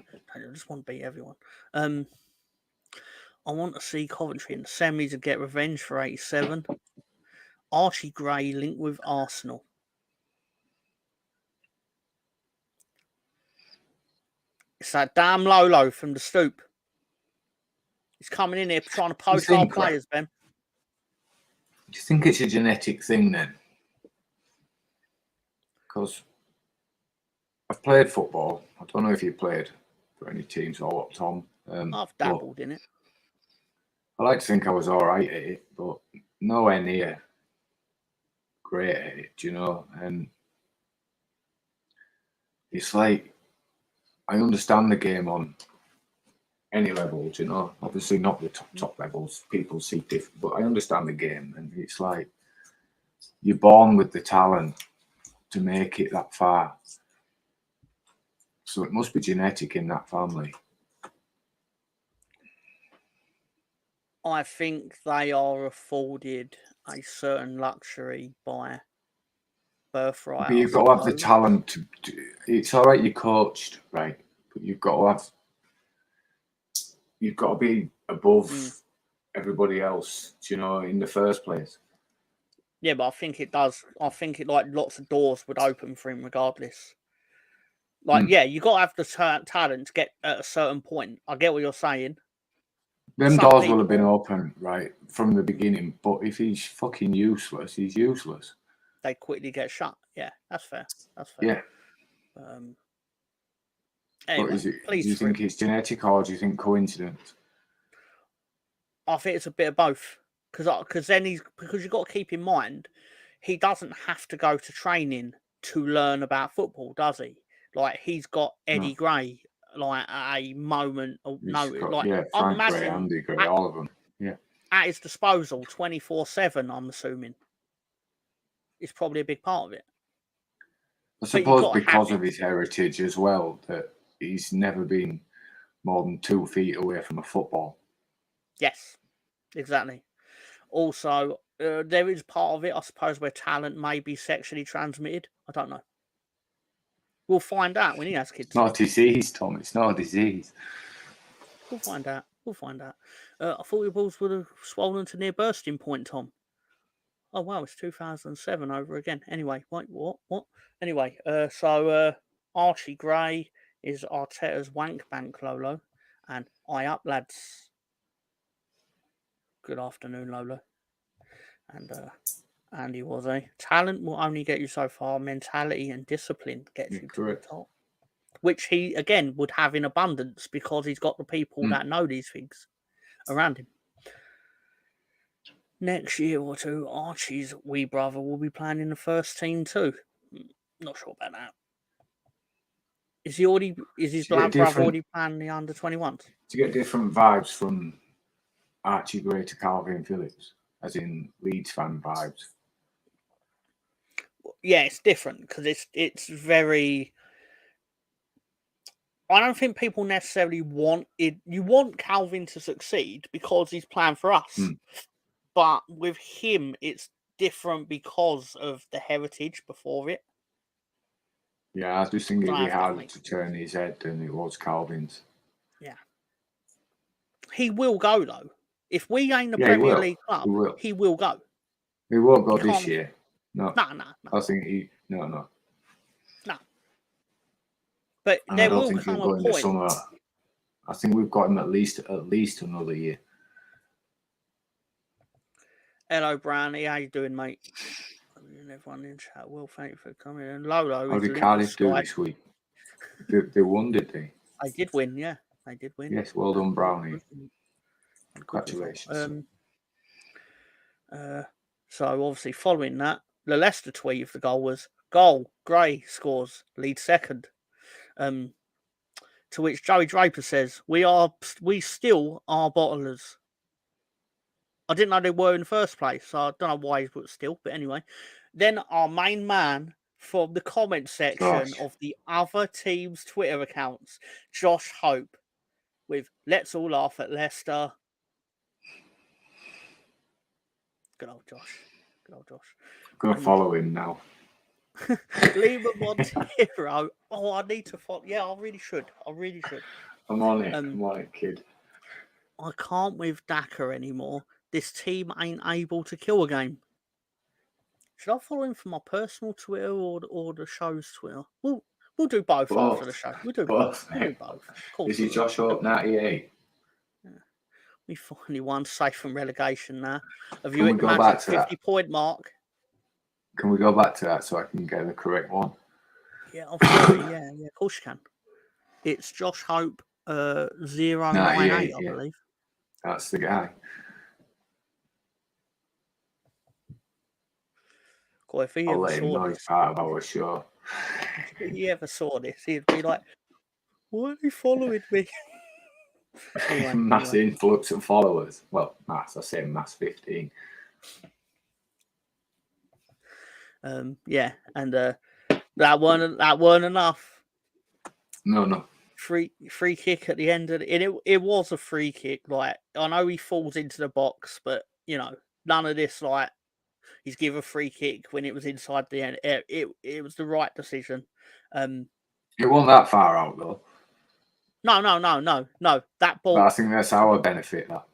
just want to beat everyone. I want to see Coventry in the semis and get revenge for 87. Archie Gray linked with Arsenal. It's that damn Lolo from the stoop. He's coming in here trying to poach our players, Ben.
Do you think it's a genetic thing then? Because I've played football. I don't know if you played for any teams or what, Tom.
I've dabbled in it.
I like to think I was all right at it, but nowhere near great at it, do you know? And it's like, I understand the game on any level, do you know? Obviously not the top levels. People see different, but I understand the game. And it's like, you're born with the talent to make it that far. So it must be genetic in that family.
I think they are afforded a certain luxury by birthright.
But you've got to have the talent to. It's all right, you're coached, right? But you've got to be above everybody else, do you know, in the first place.
Yeah, but I think it does. I think it like lots of doors would open for him regardless. Like, yeah, you got to have the talent to get at a certain point. I get what you're saying.
Them doors will have been open, right, from the beginning. But if he's fucking useless, he's useless.
They quickly get shut. Yeah, that's fair. That's fair.
Yeah.
Anyway,
do you think it's genetic or do you think coincidence?
I think it's a bit of both. Because you've got to keep in mind, he doesn't have to go to training to learn about football, does he? Like, he's got Eddie Gray, like, at a moment of notice. Like,
Frank Gray, Andy Gray, all of them. Yeah.
At his disposal 24/7, I'm assuming. It's probably a big part of it.
I suppose because of his heritage as well, that he's never been more than 2 feet away from a football.
Yes, exactly. Also, there is part of it, I suppose, where talent may be sexually transmitted. I don't know. We'll find out when he has kids.
It's not a disease, Tom. It's not a disease.
We'll find out. I thought your balls would have swollen to near bursting point, Tom. Oh, wow, it's 2007 over again. Anyway, wait, what? Anyway, so Archie Gray is Arteta's wank bank, Lolo. And eye up, lads. Good afternoon, Lolo. And Andy was talent will only get you so far. Mentality and discipline gets you to the top. Which he, again, would have in abundance because he's got the people that know these things around him. next year or two, Archie's wee brother will be playing in the first team too. Not sure about that. Is he already? Is his
Do you get
brother
different-
already playing the under-21s?
Do you get different vibes from Archie Gray to Calvin Phillips, as in Leeds fan vibes?
Yeah, it's different because it's very. I don't think people necessarily want it. You want Calvin to succeed because he's playing for us, but with him, it's different because of the heritage before it.
Yeah, I just think it'd
I
be
have to
harder
make-
to turn his head than it was Calvin's.
Yeah, he will go though. If we ain't a
Yeah, he
Premier
will.
League club,
He will.
he will go.
He won't go
You
this
can't-
year. No.
No.
I think he. No.
But
And I
there
don't
will
think he'll
come
go
a
in the
point.
summer. I think we've got him at least another year.
Hello, Brownie. How you doing, mate? And everyone in chat. Well, thank you for coming. And Lolo
How
is
did
linked
Cardiff do
Sky.
this week? They won, did they?
They did win, yeah. They did win.
Yes, well done, Brownie.
Good
Congratulations.
So obviously following that, the Leicester tweet of the goal was goal, Gray scores, Leeds second. To which Joey Draper says, we still are bottlers. I didn't know they were in the first place, so I don't know why he put still, but anyway. Then our main man from the comment section of the other team's Twitter accounts, Josh Hope, with let's all laugh at Leicester. Good old Josh.
I'm going to follow him now.
Lima Montero. Oh, I need to follow. Yeah, I really should.
I'm on it. I'm on it, kid.
I can't with Daka anymore. This team ain't able to kill a game. Should I follow him from my personal Twitter or the show's Twitter? We'll do both after the show. We'll do both. We'll do both. Of course.
Is he Josh Hope 98?
Yeah. We finally won safe from relegation now. Have
Can
you
we
hit the
go back
magic
to that?
50-point mark?
Can we go back to that so I can get the correct one?
Yeah, obviously. yeah, of course you can. It's Josh Hope 098, I believe.
That's the guy.
God, if he
I'll
ever
let him
saw
know
this,
he's part of our show.
if he ever saw this, he'd be like, "Why are you following me?"
Mass influx of followers. Well, mass. I say mass 15.
Yeah, and that weren't enough.
No.
Free kick at the end of it was a free kick. Like, I know he falls into the box, but none of this like he's given a free kick when it was inside the end. It was the right decision.
It wasn't that far out though.
No. That ball.
But I think that's our benefit. That.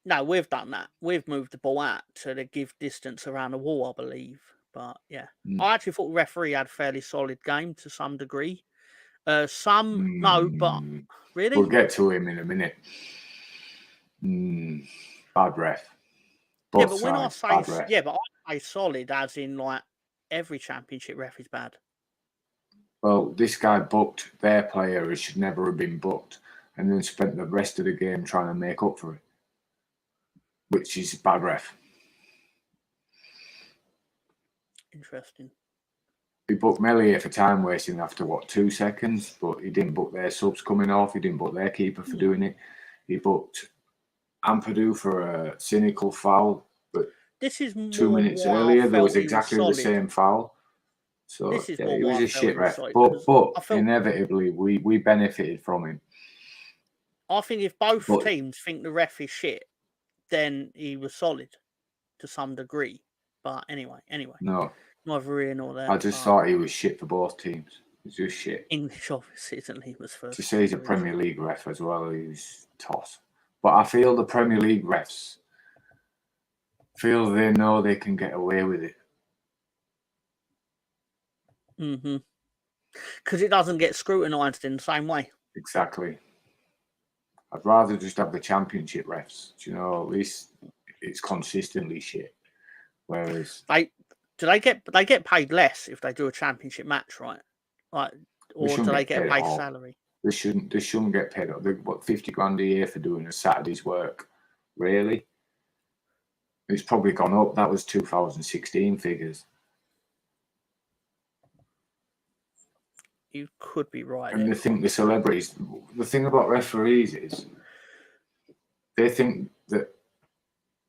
No, we've done that. We've moved the ball out to give distance around the wall, I believe. But yeah, I actually thought the referee had a fairly solid game to some degree. No, but really,
we'll get to him in a minute. Bad ref. Both
but when
sides,
I say but I say solid as in like every championship ref is bad.
Well, this guy booked their player who should never have been booked, and then spent the rest of the game trying to make up for it, which is bad ref.
Interesting.
He booked Melier for time wasting after 2 seconds, but he didn't book their subs coming off. He didn't book their keeper for doing it. He booked Ampadu for a cynical foul, but
this is
2 minutes earlier there was exactly the same foul. So yeah, he was a shit ref, but inevitably we benefited from him.
I think if both teams think the ref is shit, then he was solid to some degree. But anyway,
no,
neither here nor there.
I just thought he was shit for both teams. He's just shit.
English obviously was first.
To say he's a Premier League ref as well, he's toss. But I feel the Premier League refs feel they know they can get away with it.
Because it doesn't get scrutinised in the same way.
Exactly. I'd rather just have the Championship refs. Do you know, at least it's consistently shit. Whereas
they get paid less if they do a Championship match, right? Like, or do they get paid salary?
They shouldn't get paid. They 50 grand a year for doing a Saturday's work. Really? It's probably gone up. That was 2016 figures.
You could be right.
And they think the celebrities, the thing about referees is they think that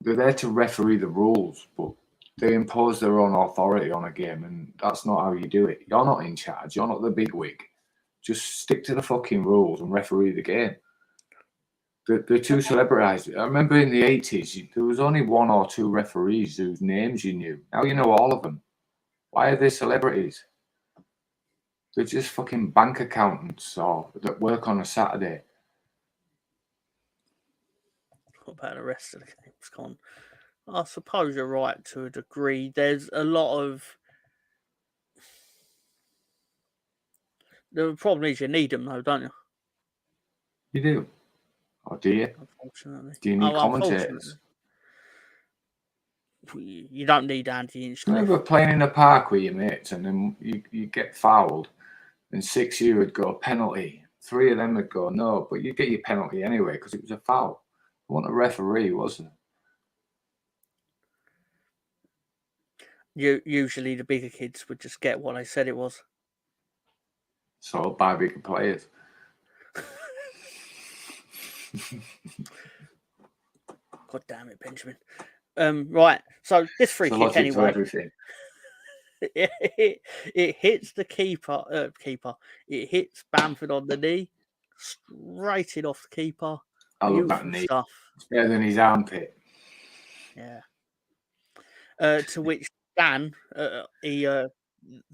they're there to referee the rules, but they impose their own authority on a game, and that's not how you do it. You're not in charge. You're not the big wig. Just stick to the fucking rules and referee the game. They're too celebritized. I remember in the 80s, there was only 1 or 2 referees whose names you knew. Now you know all of them. Why are they celebrities? They're just fucking bank accountants or that work on a Saturday.
What about the rest of the games gone? I suppose you're right to a degree. There's a lot of... The problem is you need them, though, don't you?
You do. Or do you?
Unfortunately.
Do you need commentators?
You don't need Andy Hinchcliffe.
Remember playing in a park with your mates and then you get fouled and 6 of you would go penalty. 3 of them would go no, but you get your penalty anyway because it was a foul. It wasn't a referee, was it?
Usually the bigger kids would just get what I said it was.
So buy bigger players.
God damn it, Benjamin. Right, so this free kick anyway. It hits the keeper. It hits Bamford on the knee, straight it off the keeper.
I love that knee. Stuff. It's better than his armpit.
Yeah. To which Dan,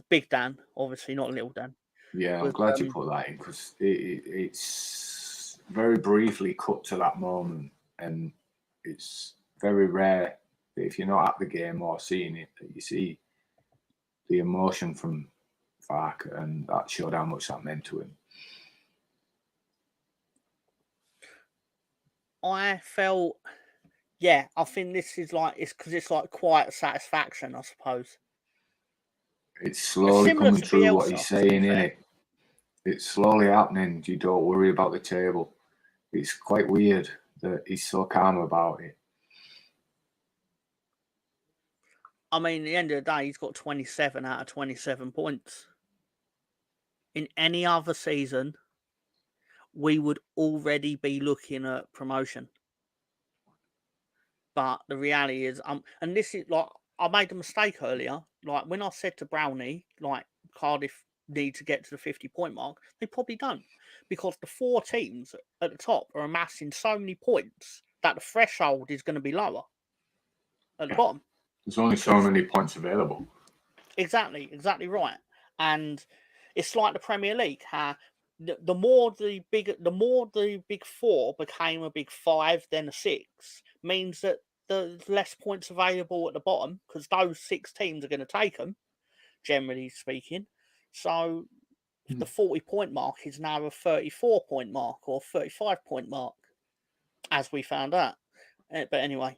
Big Dan, obviously not Little Dan.
Yeah, I'm glad you put that in because it's very briefly cut to that moment, and it's very rare that if you're not at the game or seeing it, that you see the emotion from Farke, and that showed how much that meant to him.
I felt, I think this is like, it's because it's like quiet satisfaction, I suppose.
It's slowly coming through Bielsa, what he's saying, isn't it? It's slowly happening. You don't worry about the table. It's quite weird that he's so calm about it.
I mean, at the end of the day, he's got 27 out of 27 points. In any other season, we would already be looking at promotion. But the reality is, and this is like, I made a mistake earlier. Like when I said to Brownie, like Cardiff need to get to the 50-point mark, they probably don't. Because the 4 teams at the top are amassing so many points that the threshold is going to be lower at the bottom.
There's only so many points available.
Exactly right. And it's like the Premier League. The more the big 4 became a big 5, then a 6, means that there's less points available at the bottom because those 6 teams are going to take them, generally speaking. So the 40-point mark is now a 34-point mark or 35-point mark, as we found out. But anyway,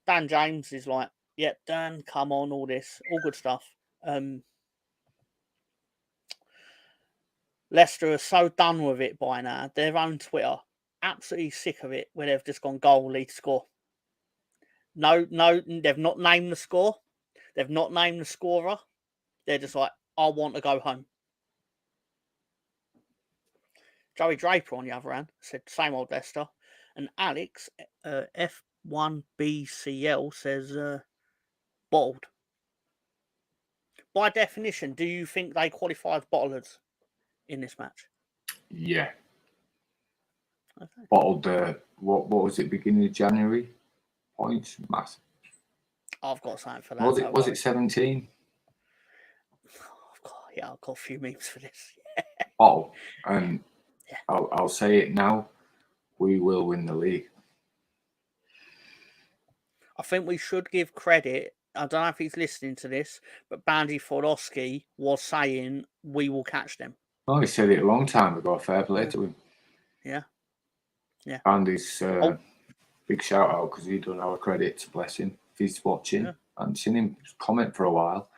Dan James is like, yep, Dan, come on, all this, all good stuff. Leicester are so done with it by now. Their own Twitter, absolutely sick of it, where they've just gone goal, lead, score. No, they've not named the score. They've not named the scorer. They're just like, I want to go home. Joey Draper, on the other hand, said, same old Leicester. And Alex, F1BCL, says, bottled. By definition, do you think they qualify as bottlers in this match?
Yeah. Okay. Bottled, what was it, beginning of January? Points? Massive.
I've got something for that.
Was it 17?
I've got a few memes for this.
Bottle. And I'll say it now. We will win the league.
I think we should give credit. I don't know if he's listening to this, but Bandi Fornosky was saying we will catch them.
Oh, he said it a long time ago. Fair play to him.
Yeah.
Bandi's big shout out because he done our credit. Bless him. If he's watching, I haven't seen him comment for a while.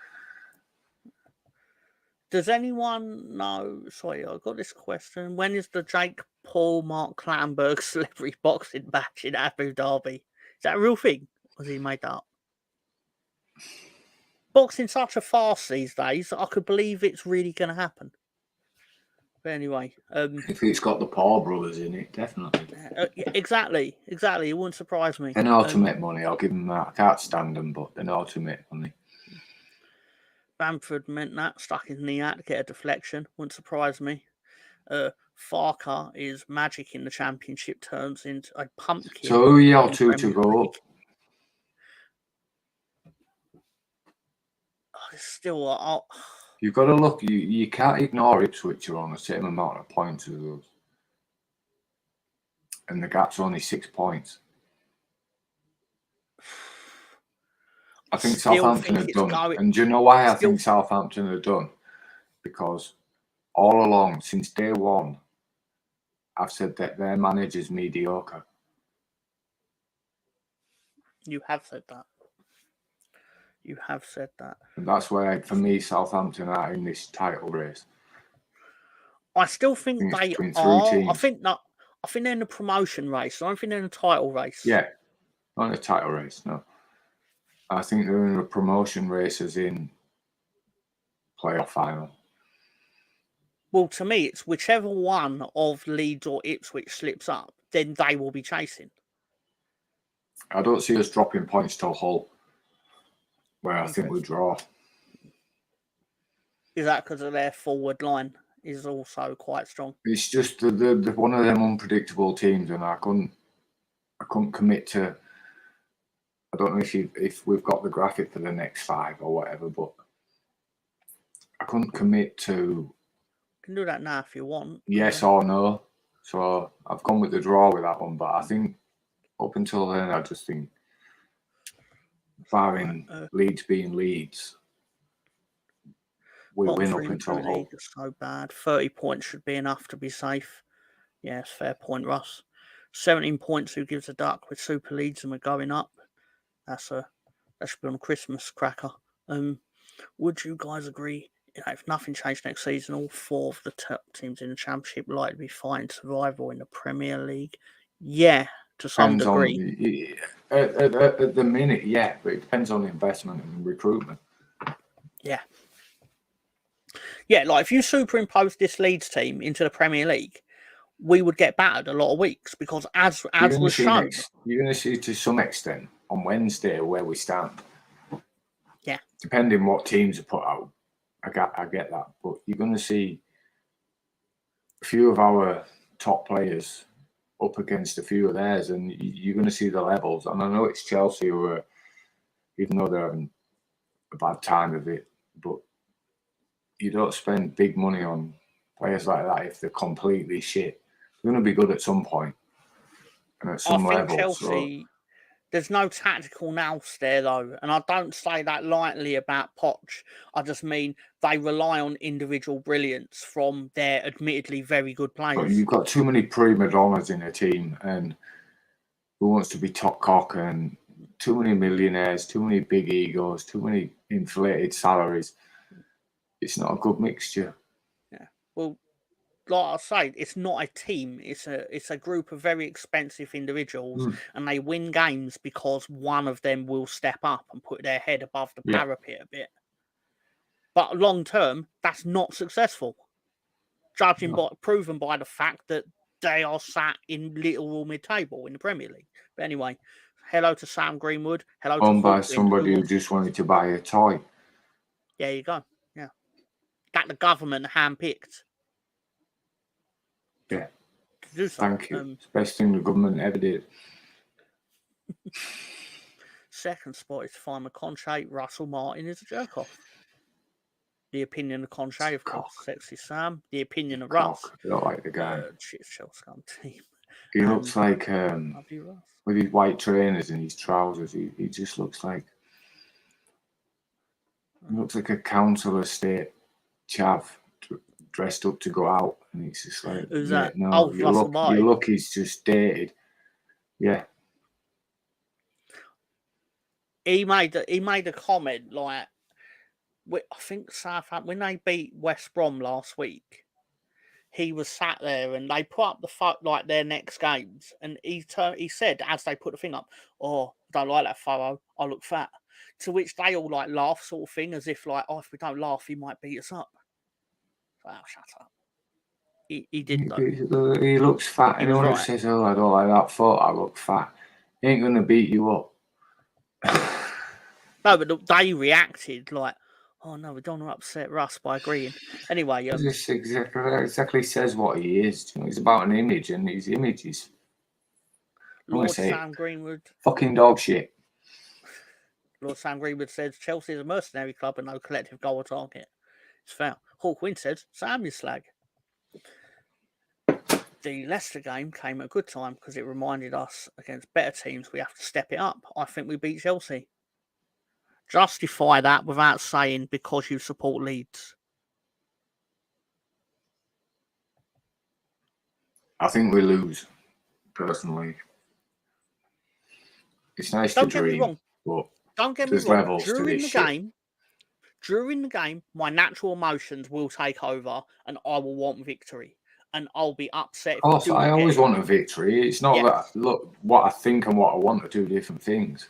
Does anyone know? Sorry, I got this question. When is the Jake Paul Mark Clattenburg celebrity boxing match in Abu Dhabi? Is that a real thing? Was he made that up? Boxing's such a farce these days that I could believe it's really going to happen. But anyway,
if it's got the Paul brothers in it, definitely.
Exactly. It wouldn't surprise me.
They know how to make money. I'll give them that. I can't stand them, but they know how to make money.
Bamford meant that, stuck his knee out to get a deflection. Wouldn't surprise me. Farker is magic in the Championship, turns into a pumpkin.
So who are you all two to go up?
Still,
you've got to look. You can't ignore Ipswich are on the same amount of points as us, and the gap's only 6 points. I think Southampton are done. And do you know why I think Southampton are done? Because all along, since day one, I've said that their manager's mediocre.
You have said that.
And that's why, for me, Southampton are in this title race.
I still think they are. I think they're in the promotion race. I don't think they're in the title race.
Yeah, not in the title race, no. I think they're in a promotion race as in playoff final.
Well, to me, it's whichever one of Leeds or Ipswich slips up, then they will be chasing.
I don't see us dropping points to Hull, where I think we'll draw.
Is that because of their forward line is also quite strong?
It's just the one of them unpredictable teams, and I couldn't commit to. I don't know if we've got the graphic for the next 5 or whatever, but I couldn't commit to.
You can do that now if you want.
Yes or no. So I've gone with the draw with that one, but I think up until then, I just think, barring Leeds being Leeds, we win up until Hull.
So bad. 30 points should be enough to be safe. Yes, fair point, Russ. 17 points. Who gives a duck with Super Leeds and we're going up? That should be on a Christmas cracker. Would you guys agree? If nothing changed next season, all 4 of the top teams in the Championship likely to be fighting survival in the Premier League. Yeah, to some degree.
At the minute, yeah, but it depends on investment and recruitment.
Yeah. Yeah, like if you superimpose this Leeds team into the Premier League, we would get battered a lot of weeks because as was shown.
You're going to see to some extent on Wednesday where we stand.
Yeah.
Depending what teams are put out. I get that. But you're going to see a few of our top players up against a few of theirs, and you're going to see the levels. And I know it's Chelsea who are, even though they're having a bad time of it, but you don't spend big money on players like that if they're completely shit. They're going to be good at some point and at some level.
Chelsea, there's no tactical nous there, though. And I don't say that lightly about Poch. I just mean they rely on individual brilliance from their admittedly very good players.
But you've got too many prima donnas in a team and who wants to be top cock, and too many millionaires, too many big egos, too many inflated salaries. It's not a good mixture.
Yeah. Well, like I say, it's not a team. It's a group of very expensive individuals, and they win games because one of them will step up and put their head above the parapet a bit. But long term, that's not successful. Proven by the fact that they are sat in literal mid-table in the Premier League. But anyway, hello to Sam Greenwood. Hello to
by somebody who just wanted to buy a toy.
There you go. Yeah, that the government handpicked.
Yeah. Thank you. It's the best thing the government ever did.
Second spot is Fine McConchie. Russell Martin is a jerk off. The opinion of Conche, of course. Sexy Sam. The opinion of Russ.
I don't like the guy.
Chelsea team.
He looks like with his white trainers and his trousers. He just looks like a council estate chav dressed up to go out, and it's just like,
who's that?
No, your look is just dated. Yeah.
He made a comment like, I think Southampton, when they beat West Brom last week, he was sat there and they put up their next games, and he said as they put the thing up, I don't like that photo. I look fat. To which they all like laugh, sort of thing, as if like, oh, if we don't laugh, he might beat us up. Oh, shut up. He did though.
He looks fat.
He was
Anyone who
right.
says, "Oh, I don't like that photo, I look fat," he ain't gonna beat you up.
No, but they reacted like, oh no, we don't want to upset Russ by agreeing. Anyway,
This exactly says what he is. You know, he's about an image, and his image is, I'm gonna
Lord
say
Sam Greenwood.
fucking dog shit.
Lord Sam Greenwood says Chelsea is a mercenary club and no collective goal or target. It's fair. Hawk Wynn says Sam is slag. The Leicester game came at a good time because it reminded us against better teams we have to step it up. I think we beat Chelsea. Justify that without saying because you support Leeds.
I think we lose, personally. It's nice
Don't
to
get me
dream,
wrong.
but
Don't get me
there's
wrong.
levels to this shit.
During the game, my natural emotions will take over and I will want victory. And I'll be upset if
Of course,
we do not
I
get
always
it.
want a victory. It's not that, look, what I think and what I want are two different things.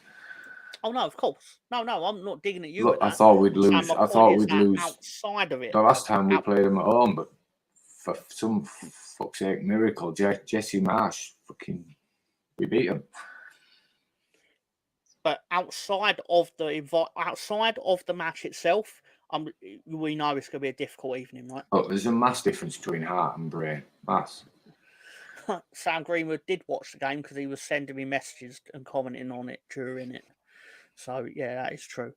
Oh, no, of course. No, I'm not digging at you
Look,
with that.
I thought we'd lose.
My
I
point
thought
is
we'd
that
lose
outside of it.
the last time we played them at home, but for some fuck's sake miracle, Jesse Marsh, fucking, we beat him.
But outside of the match itself, we know it's going to be a difficult evening, right?
Look, there's a mass difference between heart and brain. Mass.
Sam Greenwood did watch the game because he was sending me messages and commenting on it during it. So, yeah, that is true.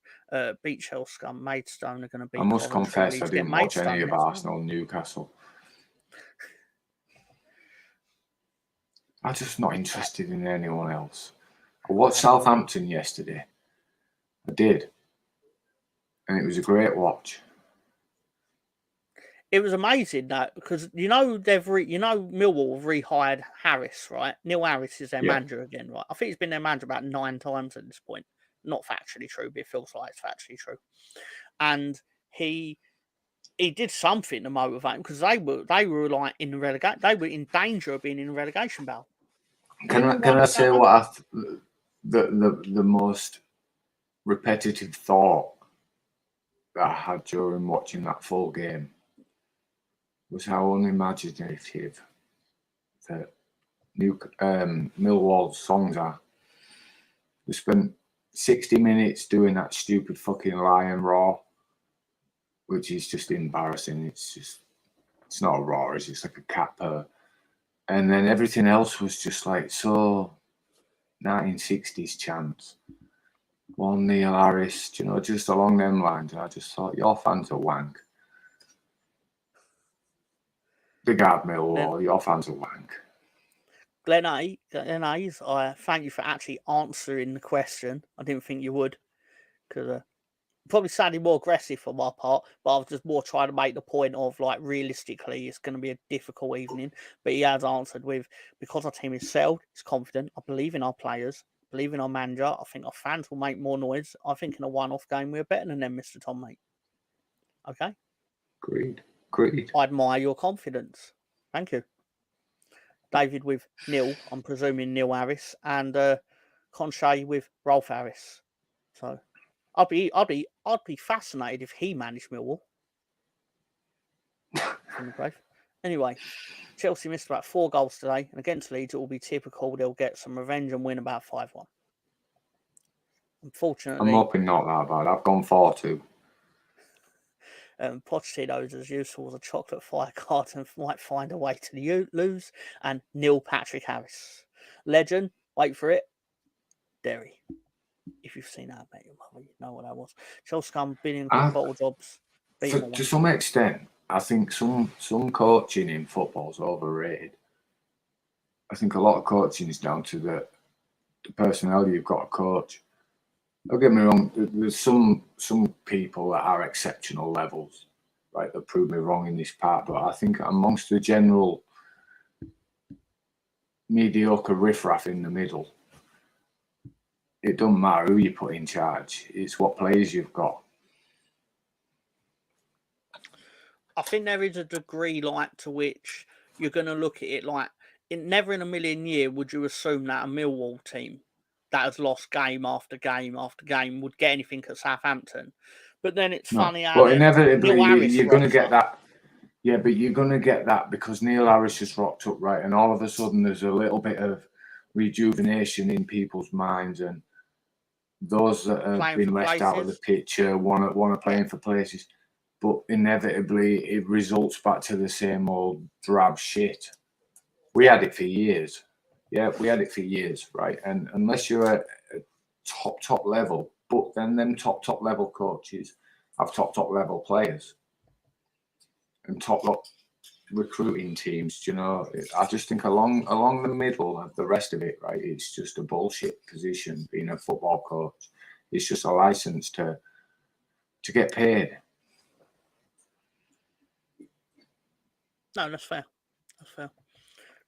Beat Chelsea, Maidstone are going to beat
I must
Coventry.
confess, I didn't watch any of Arsenal and Newcastle. I'm just not interested in anyone else. I watched Southampton yesterday. I did. And it was a great watch.
It was amazing that because Millwall have rehired Harris, right? Neil Harris is their manager again, right? I think he's been their manager about 9 times at this point. Not factually true, but it feels like it's factually true. And he did something to motivate them because they were like in the relegation. They were in danger of being in the relegation battle.
Can I say what the most repetitive thought that I had during watching that full game was how unimaginative that Millwall's songs are. We spent 60 minutes doing that stupid fucking lion roar, which is just embarrassing. It's not a roar, it's just like a cat purr. And then everything else was just like so 1960s chants. 1-0 Harris, just along them lines. And I just thought, your fans are wank. Big Ad Millwall, your fans are wank.
Glenn Hayes, I thank you for actually answering the question. I didn't think you would, because probably sounded more aggressive for my part, but I was just more trying to make the point of, like, realistically, it's going to be a difficult evening. But he has answered with, because our team is settled, it's confident, I believe in our players, I believe in our manager, I think our fans will make more noise. I think in a one-off game, we're better than them, Mr. Tom, mate. Okay?
Agreed.
I admire your confidence. Thank you. David with Neil, I'm presuming Neil Harris, and Conche with Rolf Harris. So I'd be fascinated if he managed Millwall from the grave. Anyway, Chelsea missed about 4 goals today, and against Leeds it will be typical. They'll get some revenge and win about 5-1. Unfortunately,
I'm hoping not that bad. I've gone 4-2.
Pochettino's as useful as a chocolate fire card and might find a way to lose. And Neil Patrick Harris, legend. Wait for it. Derry. If you've seen that, mate, you know what that was. Chelsea come bidding quick bottle jobs.
To some extent, I think some coaching in football is overrated. I think a lot of coaching is down to the personnel you've got to coach. Don't get me wrong, there's some people that are exceptional levels, right, that prove me wrong in this part, but I think amongst the general mediocre riffraff in the middle, it doesn't matter who you put in charge, it's what players you've got.
I think there is a degree like to which you're going to look at it like, never in a million years would you assume that a Millwall team that has lost game after game after game would get anything at Southampton. But then it's funny how
but inevitably you're going to get
up.
that. Yeah, but you're going to get that because Neil Harris has rocked up, right? And all of a sudden there's a little bit of rejuvenation in people's minds, and those that have
Playing
been
for
left out of the picture want to playing for places. But inevitably it results back to the same old drab shit. We had it for years. Yeah, we had it for years, right? And unless you're at a top level, but then them top level coaches have top level players and top recruiting teams. You know, I just think along the middle of the rest of it, right? It's just a bullshit position being a football coach. It's just a license to get paid.
No, that's fair. That's fair.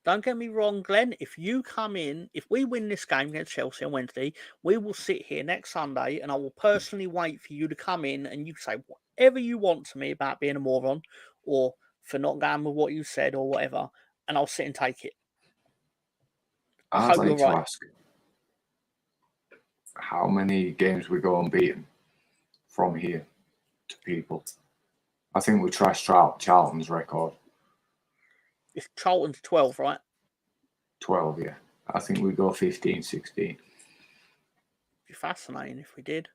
Don't get me wrong, Glenn. If you come in, if we win this game against Chelsea on Wednesday, we will sit here next Sunday and I will personally wait for you to come in and you say whatever you want to me about being a moron or for not going with what you said or whatever, and I'll sit and take it.
I'd like to ask how many games we go unbeaten from here to people. I think we trashed Charlton's record.
It's Charlton's 12, right?
12, yeah. I think we go 15, 16. It'd
be fascinating if we did.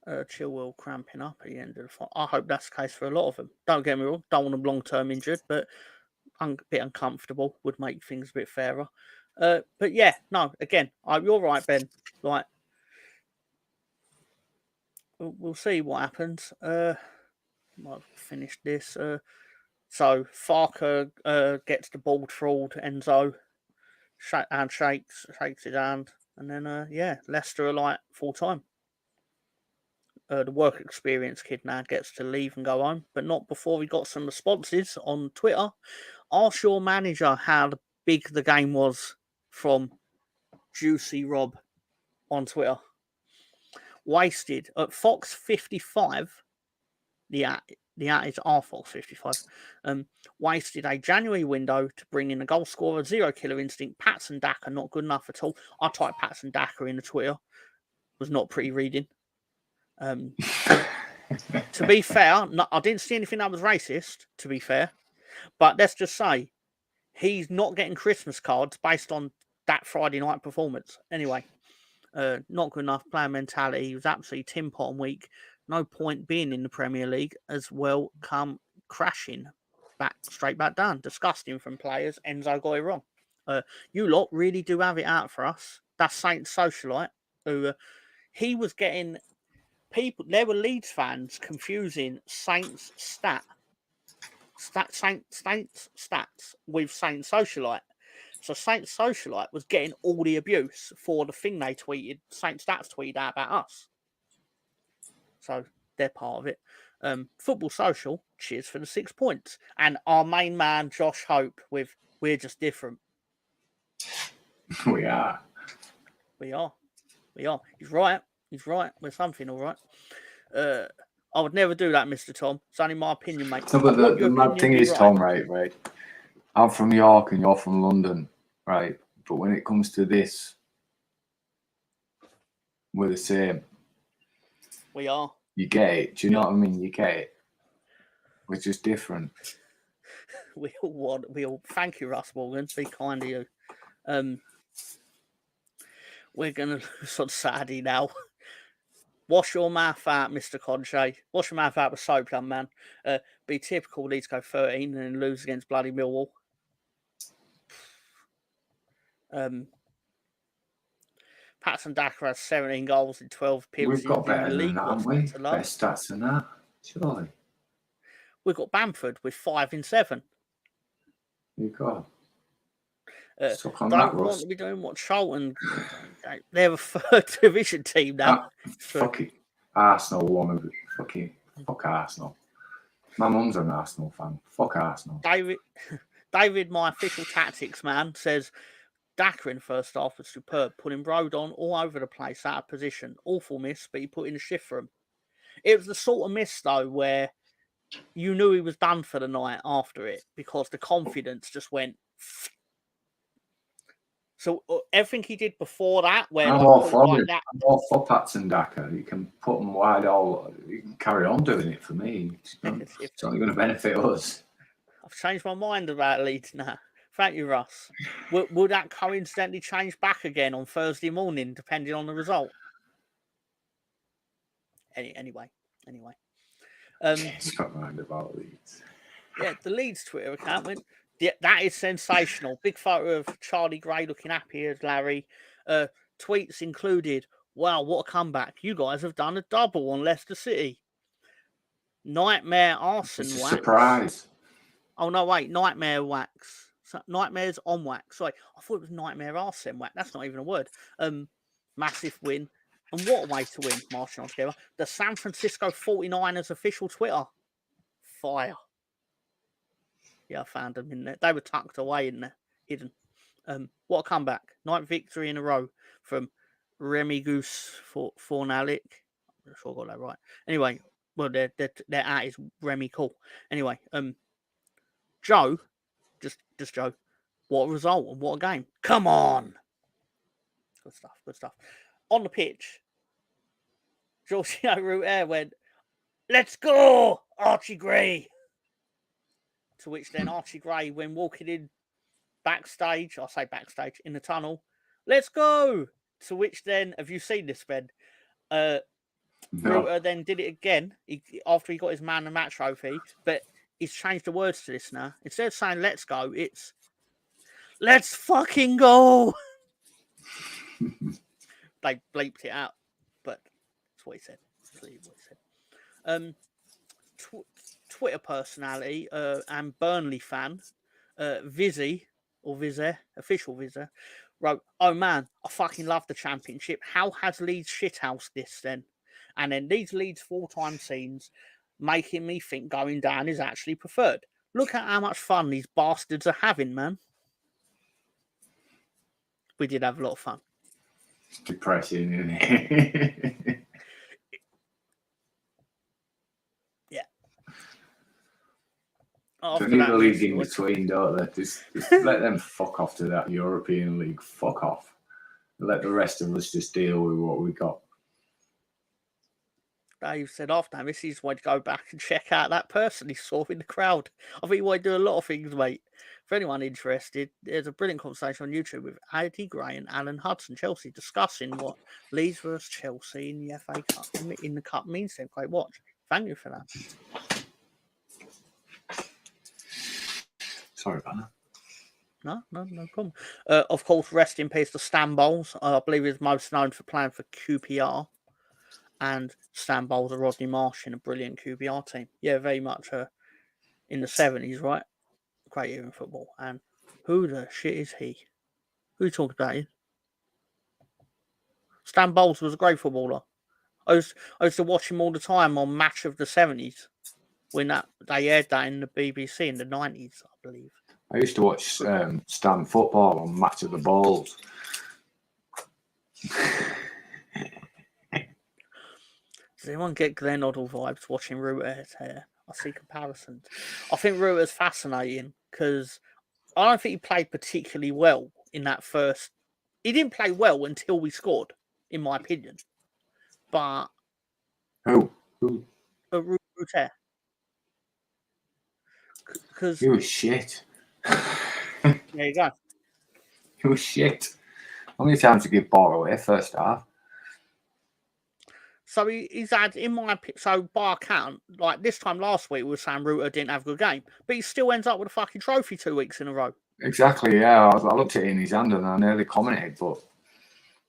Chilwell cramping up at the end of the fight. I hope that's the case for a lot of them. Don't get me wrong, don't want them long-term injured, but a bit uncomfortable would make things a bit fairer. But yeah, no, again, you're right, Ben. Like, we'll see what happens. I've finished this. So Farker gets the ball trawled, Enzo shakes his hand, and then Leicester are like full time. The work experience kid now gets to leave and go home, but not before we got some responses on Twitter. Ask your manager how big the game was from Juicy Rob on Twitter. Wasted at Fox 55. The at is rfox55. Wasted a January window to bring in a goal scorer, zero killer instinct. Patson Daka not good enough at all. I typed Patson Daka in the Twitter. Was not pretty reading. To be fair, I didn't see anything that was racist, to be fair. But let's just say he's not getting Christmas cards based on that Friday night performance. Anyway, not good enough player mentality. He was absolutely tin pot and weak. No point being in the Premier League as well. Come crashing straight back down. Disgusting from players. Enzo got it wrong. You lot really do have it out for us. That's Saint Socialite, who he was getting people. There were Leeds fans confusing Saints stats with Saint Socialite. So Saint Socialite was getting all the abuse for the thing they tweeted. Saint Stats tweeted out about us. So they're part of it. Football Social, cheers for the 6 points. And our main man, Josh Hope, with We're Just Different.
We are.
He's right. We're something, all right. I would never do that, Mr. Tom. It's only my opinion, mate.
No, but the mad thing is, right. Tom, right? I'm from York and you're from London, right? But when it comes to this, we're the same.
We are.
You get it. Do you know what I mean? You get it. We're just different.
We all thank you, Russ Morgan. Be kind to you. We're gonna lose on Saturday now. Wash your mouth out, Mr. Conche. Wash your mouth out with soap, young man. Be typical, Leeds go 13 and then lose against bloody Millwall. Patson Daka has 17 goals in 12 appearances
We've got better
in the league.
than that, haven't we? Best stats than that, surely.
We've got Bamford with 5 in 7.
You go.
Don't want to be doing what Charlton. They're a third division team now.
Fuck it. Arsenal won of it. Fuck Arsenal. My mum's an Arsenal fan. Fuck Arsenal.
David, my official tactics man, says Daka in the first half was superb, putting Rodon all over the place out of position. Awful miss, but he put in a shift for him. It was the sort of miss, though, where you knew he was done for the night after it because the confidence just went. So everything he did before that, where
I'm
like,
all
pulled
for
like
it.
that,
I'm all for Patson Daka. You can put them wide all. You can carry on doing it for me. It's only going to benefit us.
I've changed my mind about Leeds now. Thank you, Russ. Will that coincidentally change back again on Thursday morning, depending on the result? Anyway.
It's got mind about Leeds.
Yeah, the Leeds Twitter account went. Yeah, that is sensational. Big photo of Charlie Gray looking happy as Larry. Tweets included, wow, what a comeback. You guys have done a double on Leicester City. Nightmare arson
It's a
wax.
surprise.
Oh, no, wait. Nightmare wax. So, nightmares on wax. Sorry, I thought it was nightmare arson wax. That's not even a word. Massive win. And what a way to win, marching on together. The San Francisco 49ers official Twitter. Fire. Yeah, I found them in there. They were tucked away in there, hidden. What a comeback. 9th victory in a row from Remy Goose for Fornalik. I'm not sure I got that right. Anyway, well, their at is Remy Cool. Anyway, Joe, just Joe. What a result and what a game. Come on. Good stuff. On the pitch, Giorgio Rutter went, let's go, Archie Gray. To which then Archie Gray, when walking in backstage, I'll say backstage, in the tunnel, let's go. To which then, have you seen this, Ben?
No.
Rutter then did it again after he got his man of the match trophy, but he's changed the words to this now. Instead of saying let's go, it's let's fucking go. They bleeped it out, but that's what he said. Twitter personality and Burnley fan, Vizzy, official Vizzy, wrote, oh man, I fucking love the Championship. How has Leeds shithoused this then? And then these Leeds full-time scenes making me think going down is actually preferred. Look at how much fun these bastards are having, man. We did have a lot of fun.
It's depressing, isn't it?
Yeah.
They need a league in between, don't they? Just let them fuck off to that European league. Fuck off. Let the rest of us just deal with what we got.
Dave said after this, he's wanted to go back and check out that person he saw in the crowd. I think he wanted to do a lot of things, mate. For anyone interested, there's a brilliant conversation on YouTube with Andy Gray and Alan Hudson, Chelsea, discussing what Leeds versus Chelsea in the FA Cup in the Cup means to them. Great watch. Thank you for that.
Sorry about that.
No problem. Of course, rest in peace to Stan Bowles. I believe he's most known for playing for QPR. And Stan Bowles and Rodney Marsh in a brilliant QPR team. Yeah, very much in the 70s, right? Great year in football. And who the shit is he? Who you talking about? Stan Bowles was a great footballer. I used to watch him all the time on Match of the 70s when they aired that in the BBC in the 90s, I believe.
I used to watch Stan football on Match of the Balls.
Does anyone get Glenn Oddle vibes watching Rutter's hair? I see comparisons. I think Rutter's fascinating because I don't think he played particularly well in that first. He didn't play well until we scored, in my opinion. But
Who?
Rutter. Because
He was shit.
there you go.
He was shit. How many times did he give ball away first half?
So he's had, in my opinion, so by account, like this time last week, we were saying Rutter didn't have a good game, but he still ends up with a fucking trophy 2 weeks in a row.
Exactly, yeah. I looked at it in his hand and I nearly commented, but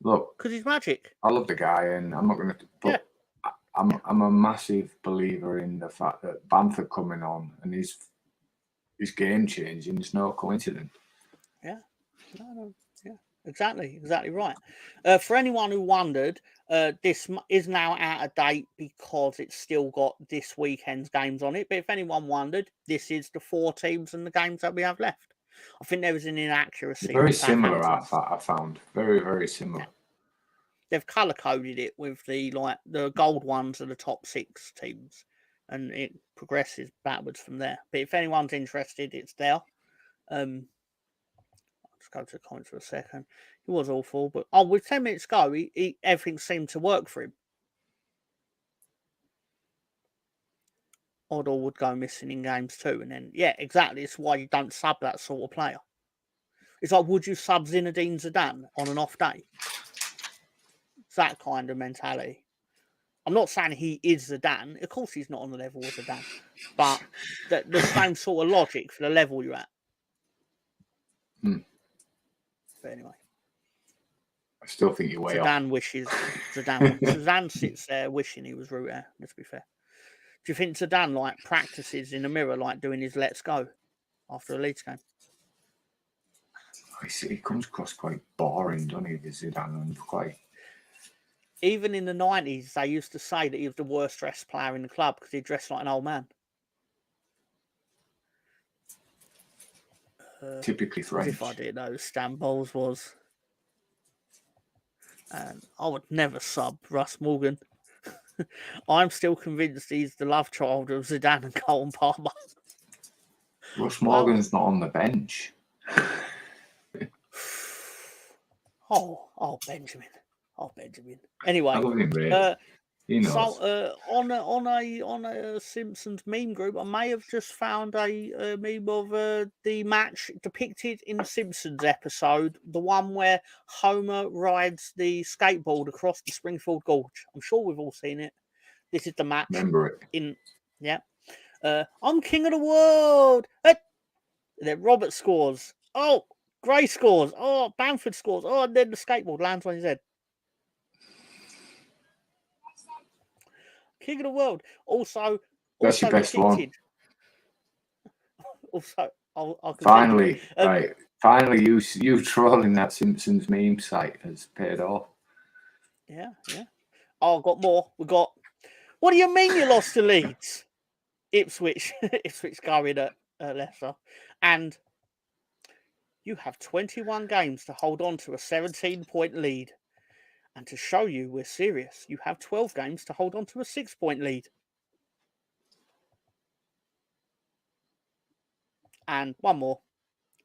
look,
because he's magic.
I love the guy, and I'm not going to. But yeah. I'm a massive believer in the fact that Bamford coming on and his game changing is no coincidence.
Yeah, no. Yeah, exactly right. For anyone who wondered, this is now out of date because it's still got this weekend's games on it. But if anyone wondered, this is the 4 teams and the games that we have left. I think there was an inaccuracy.
Very similar, I found. Very, very similar.
Yeah. They've colour coded it with the gold ones are the top 6 teams, and it progresses backwards from there. But if anyone's interested, it's there. just go to the comments for a second. He was awful, but with 10 minutes ago, everything seemed to work for him. Oddle would go missing in games too, and then exactly. It's why you don't sub that sort of player. It's like, would you sub Zinedine Zidane on an off day? It's that kind of mentality. I'm not saying he is Zidane. Of course, he's not on the level of Zidane, but the same sort of logic for the level you're at. But anyway,
I still think you're way
Zidane
off.
wishes Zidane sits there wishing he was Rutter. Let's be fair. Do you think Zidane practices in the mirror, doing his "Let's go" after a Leeds game?
He comes across quite boring, doesn't he? The Zidane, and quite.
Even in the 90s, they used to say that he was the worst dressed player in the club because he dressed like an old man.
Typically French.
As if I didn't know Stan Bowles was. And I would never sub Russ Morgan. I'm still convinced he's the love child of Zidane and Colin Palmer.
Russ Morgan's not on the bench.
Benjamin. Anyway,
I love him, really. He knows.
So on a Simpsons meme group, I may have just found a meme of the match depicted in the Simpsons episode, the one where Homer rides the skateboard across the Springfield Gorge. I'm sure we've all seen it. This is the match.
Remember it?
I'm king of the world. Then Robert scores. Oh, Gray scores. Oh, Bamford scores. Oh, and then the skateboard lands on his head. King of the world. Also,
that's your best
depicted.
One.
Also, I'll
finally, right. Finally, you trolling that Simpsons meme site has paid off.
Yeah. Oh, I've got more. We got. What do you mean you lost to Leeds? Ipswich going at Leicester, and you have 21 games to hold on to a 17-point lead. And to show you we're serious, you have 12 games to hold on to a 6-point lead. And one more.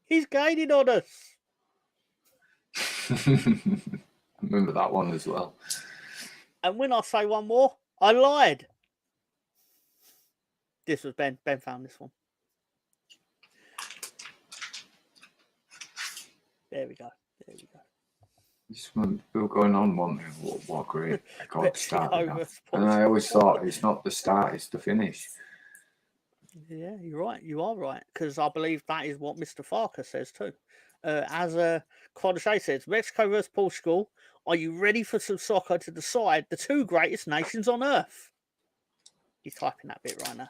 He's gaining on us.
Remember that one as well.
And when I say one more, I lied. This was Ben. Ben found this one. There we go.
This one still going on, one. What great record start. And I always thought it's not the start, it's the finish.
Yeah, you're right. You are right. Because I believe that is what Mr. Farker says too. As Quadrichet says, Mexico versus Portugal, are you ready for some soccer to decide the two greatest nations on earth? He's typing that bit right now.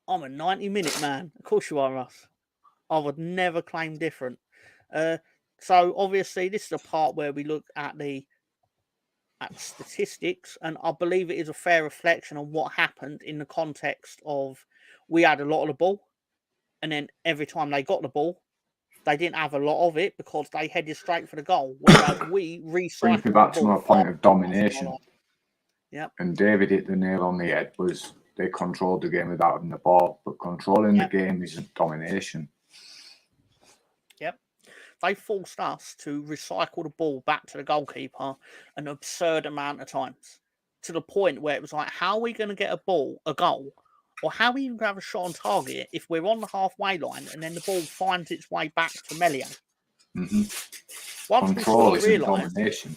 I'm a 90-minute man. Of course you are, Russ. I would never claim different. So obviously this is a part where we look at the statistics, and I believe it is a fair reflection on what happened in the context of we had a lot of the ball, and then every time they got the ball, they didn't have a lot of it because they headed straight for the goal. Whereas we recycled.
Brings me back to my point of domination.
Yeah.
And David hit the nail on the head. Was they controlled the game without having the ball, but controlling the game isn't domination.
Yep. They forced us to recycle the ball back to the goalkeeper an absurd amount of times, to the point where it was like, how are we going to get a goal, or how are we even going to have a shot on target if we're on the halfway line and then the ball finds its way back to Melia?
Mm-hmm.
Once
Control
we
isn't domination.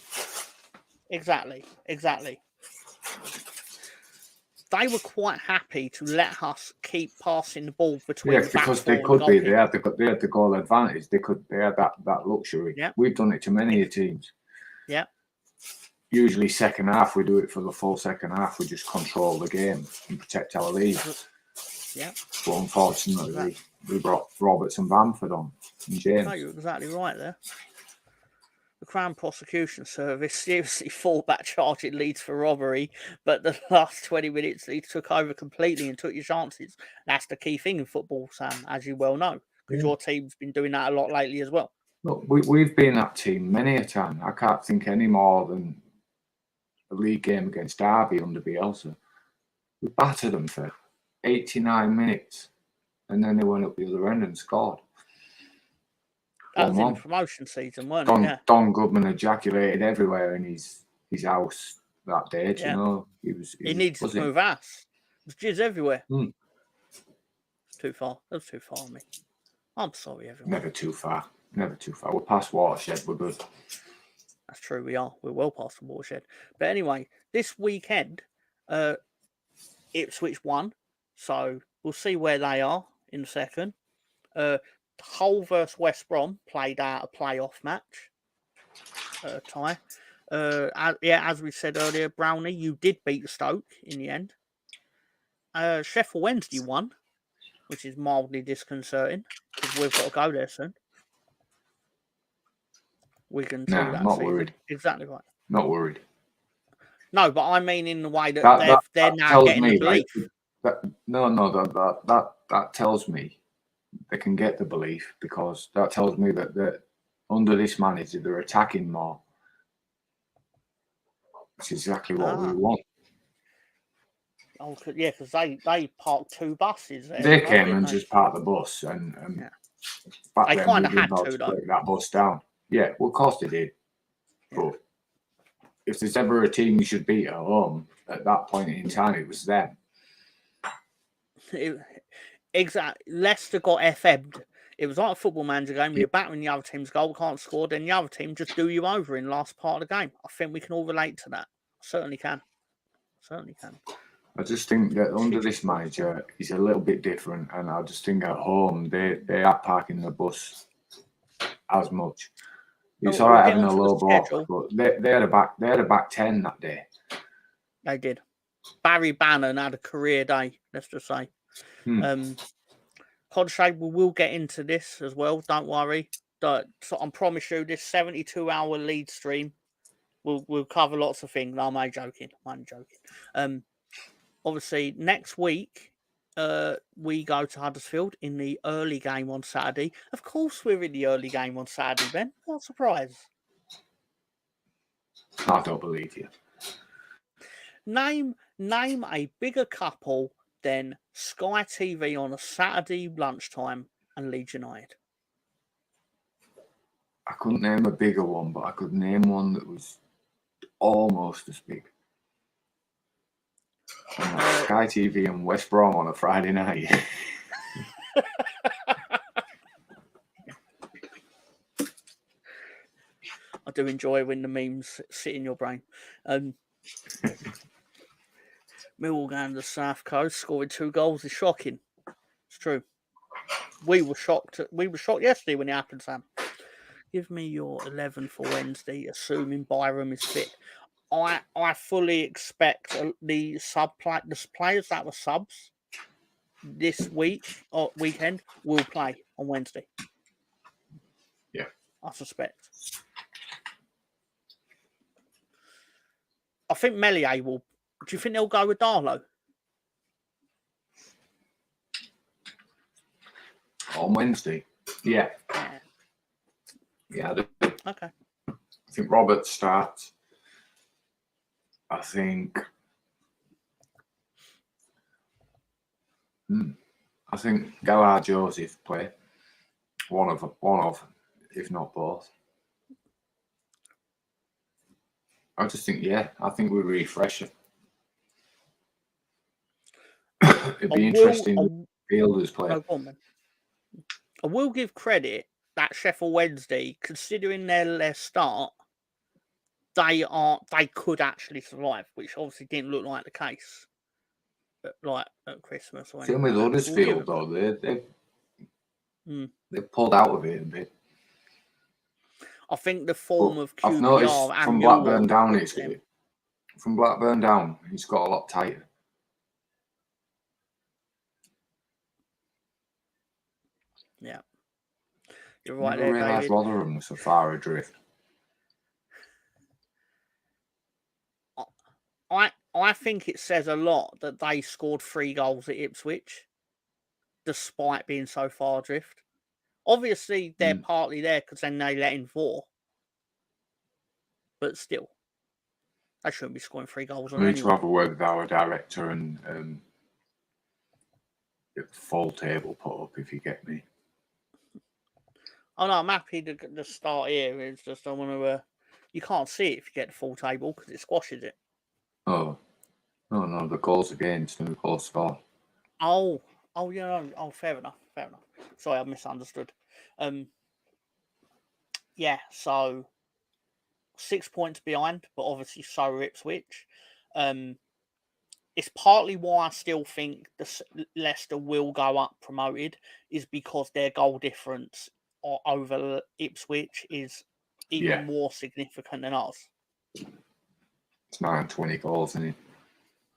Exactly. They were quite happy to let us keep passing the ball between.
Yes, because they could be. They had the goal advantage. They had that luxury.
Yep.
We've done it to many teams.
Yeah.
Usually second half, we do it for the full second half. We just control the game and protect our lead.
Yeah.
But unfortunately, we brought Roberts and Bamford on. And James.
No, you're exactly right there. The Crown Prosecution Service seriously fought back charging Leeds for robbery, but the last 20 minutes Leeds took over completely and took your chances. That's the key thing in football, Sam, as you well know, because your team's been doing that a lot lately as well.
Look, we've been that team many a time. I can't think any more than a league game against Derby under Bielsa. We battered them for 89 minutes, and then they went up the other end and scored.
That was in
on.
promotion season, weren't it? Yeah.
Don Goodman ejaculated everywhere in his house that day. Do you know,
he needs to move ass. There's jizz everywhere. It's too far. That was too far on me. I'm sorry, everyone.
Never too far. Never too far. We're past Watershed. We're good.
That's true. We are. We're well past the Watershed. But anyway, this weekend, Ipswich won, so we'll see where they are in a second. Hull versus West Brom played out a playoff match. Tie. As we said earlier, Brownie, you did beat Stoke in the end. Sheffield Wednesday won, which is mildly disconcerting because we've got to go there soon. Wigan 2 that
not
season.
worried.
Exactly right.
Not worried.
No, but I mean in the way that they're now getting the belief.
That tells me they can get the belief, because that tells me that under this manager they're attacking more. That's exactly what we want.
Oh, yeah, because they parked 2 buses there.
They came and just parked the bus, and back
they
then
kind
we
of had
didn't know
to, though.
break that bus down. Yeah, well, of course they did.
Yeah.
But if there's ever a team you should beat at home, at that point in time, it was them.
Exactly. Leicester got FM'd. It was like a football manager game. You're battering the other team's goal, can't score, then the other team just do you over in the last part of the game. I think we can all relate to that. Certainly can.
I just think that under this manager, he's a little bit different, and I just think at home they are parking the bus as much. It's all right having a low block, but they had a back 10 that day.
They did. Barry Bannon had a career day, let's just say. Conshade, we will get into this as well. Don't worry. So I promise you, this 72-hour lead stream will cover lots of things. No, I'm joking. Obviously, next week we go to Huddersfield in the early game on Saturday. Of course, we're in the early game on Saturday, Ben. What a surprise!
I don't believe you.
Name a bigger couple than Sky TV on a Saturday lunchtime and Leeds United.
I couldn't name a bigger one, but I could name one that was almost as big. Sky TV and West Brom on a Friday night.
I do enjoy when the memes sit in your brain. Millwall going to the South Coast, scoring 2 goals is shocking. It's true. We were shocked yesterday when it happened, Sam. Give me your 11 for Wednesday, assuming Byram is fit. I fully expect the players that were subs this week or weekend will play on Wednesday.
Yeah.
I suspect. I think Melier will. Do you think they'll go with Darlow?
On Wednesday? Yeah. Yeah, I do.
Okay.
I think Roberts starts. I think Gallagher Joseph play. One of, if not both. I just think, I think we refresh it. It'd be interesting fielders play.
No problem. I will give credit that Sheffield Wednesday, considering their start, they could actually survive, which obviously didn't look like the case. Like at Christmas or anything.
Same with Huddersfield, though. They pulled out of it a bit.
I think the form of QPR
I've noticed
and
from Blackburn down, from Blackburn down, he's got a lot tighter.
Yeah, you're right.
I didn't realise Rotherham was so far adrift.
I think it says a lot that they scored 3 goals at Ipswich, despite being so far adrift. Obviously, they're partly there because then they let in 4. But still, they shouldn't be scoring 3 goals on anyone.
We need to have a word with our director and get the full table put up, if you get me.
Oh no, I'm happy to start here. It's just I want to. You can't see it if you get the full table because it squashes it.
Oh, no, the goals against and the goal score.
Oh, yeah. Oh, fair enough. Sorry, I misunderstood. Yeah. So 6 points behind, but obviously so are Ipswich. It's partly why I still think Leicester will go up promoted is because their goal difference over Ipswich is even more significant than ours.
It's 20 goals in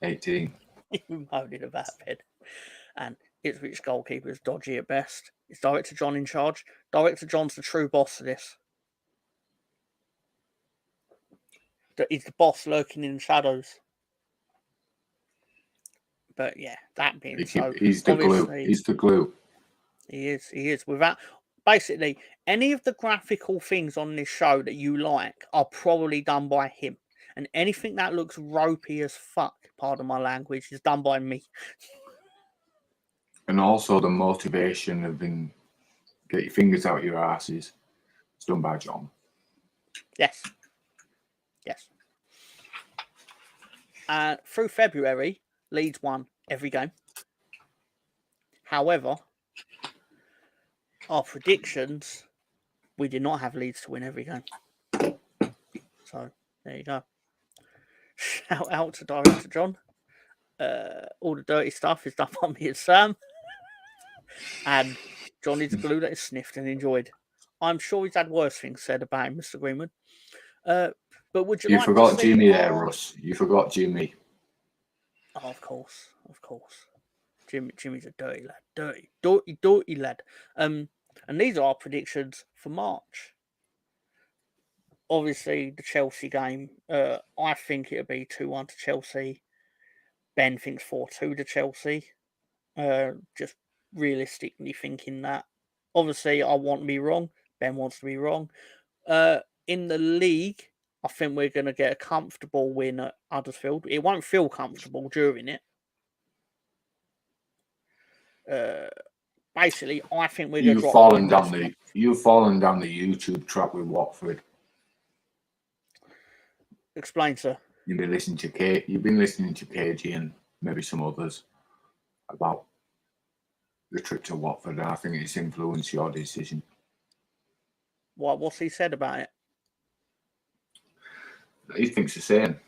18.
You moaning about it. And Ipswich goalkeeper is dodgy at best. Is Director John in charge? Director John's the true boss of this. He's the boss lurking in the shadows. But yeah, that being so,
he's the glue. He's the glue.
He is. Without basically any of the graphical things on this show that you like are probably done by him, and anything that looks ropey as fuck, pardon my language, is done by me.
And also the motivation of being get your fingers out your asses. It's done by John.
Yes. Through February, Leeds won every game. However, our predictions, we did not have Leeds to win every game. So there you go. Shout out to Director John. All the dirty stuff is done by me and Sam. And Johnny's glue that is sniffed and enjoyed. I'm sure he's had worse things said about him, Mr. Greenwood. But would you like
forgot
to see
Jimmy there, Russ. You forgot Jimmy.
Oh, of course. Jimmy's a dirty lad. Dirty lad. And these are our predictions for March. Obviously, the Chelsea game, I think it'll be 2-1 to Chelsea. Ben thinks 4-2 to Chelsea. Just realistically thinking that. Obviously, I want to be wrong. Ben wants to be wrong. In the league, I think we're going to get a comfortable win at Huddersfield. It won't feel comfortable during it. Basically, I think we're going to drop.
You've fallen down the YouTube trap with Watford.
Explain, sir.
You've been listening to KG and maybe some others about the trip to Watford, and I think it's influenced your decision.
What's he said about it?
He thinks the same.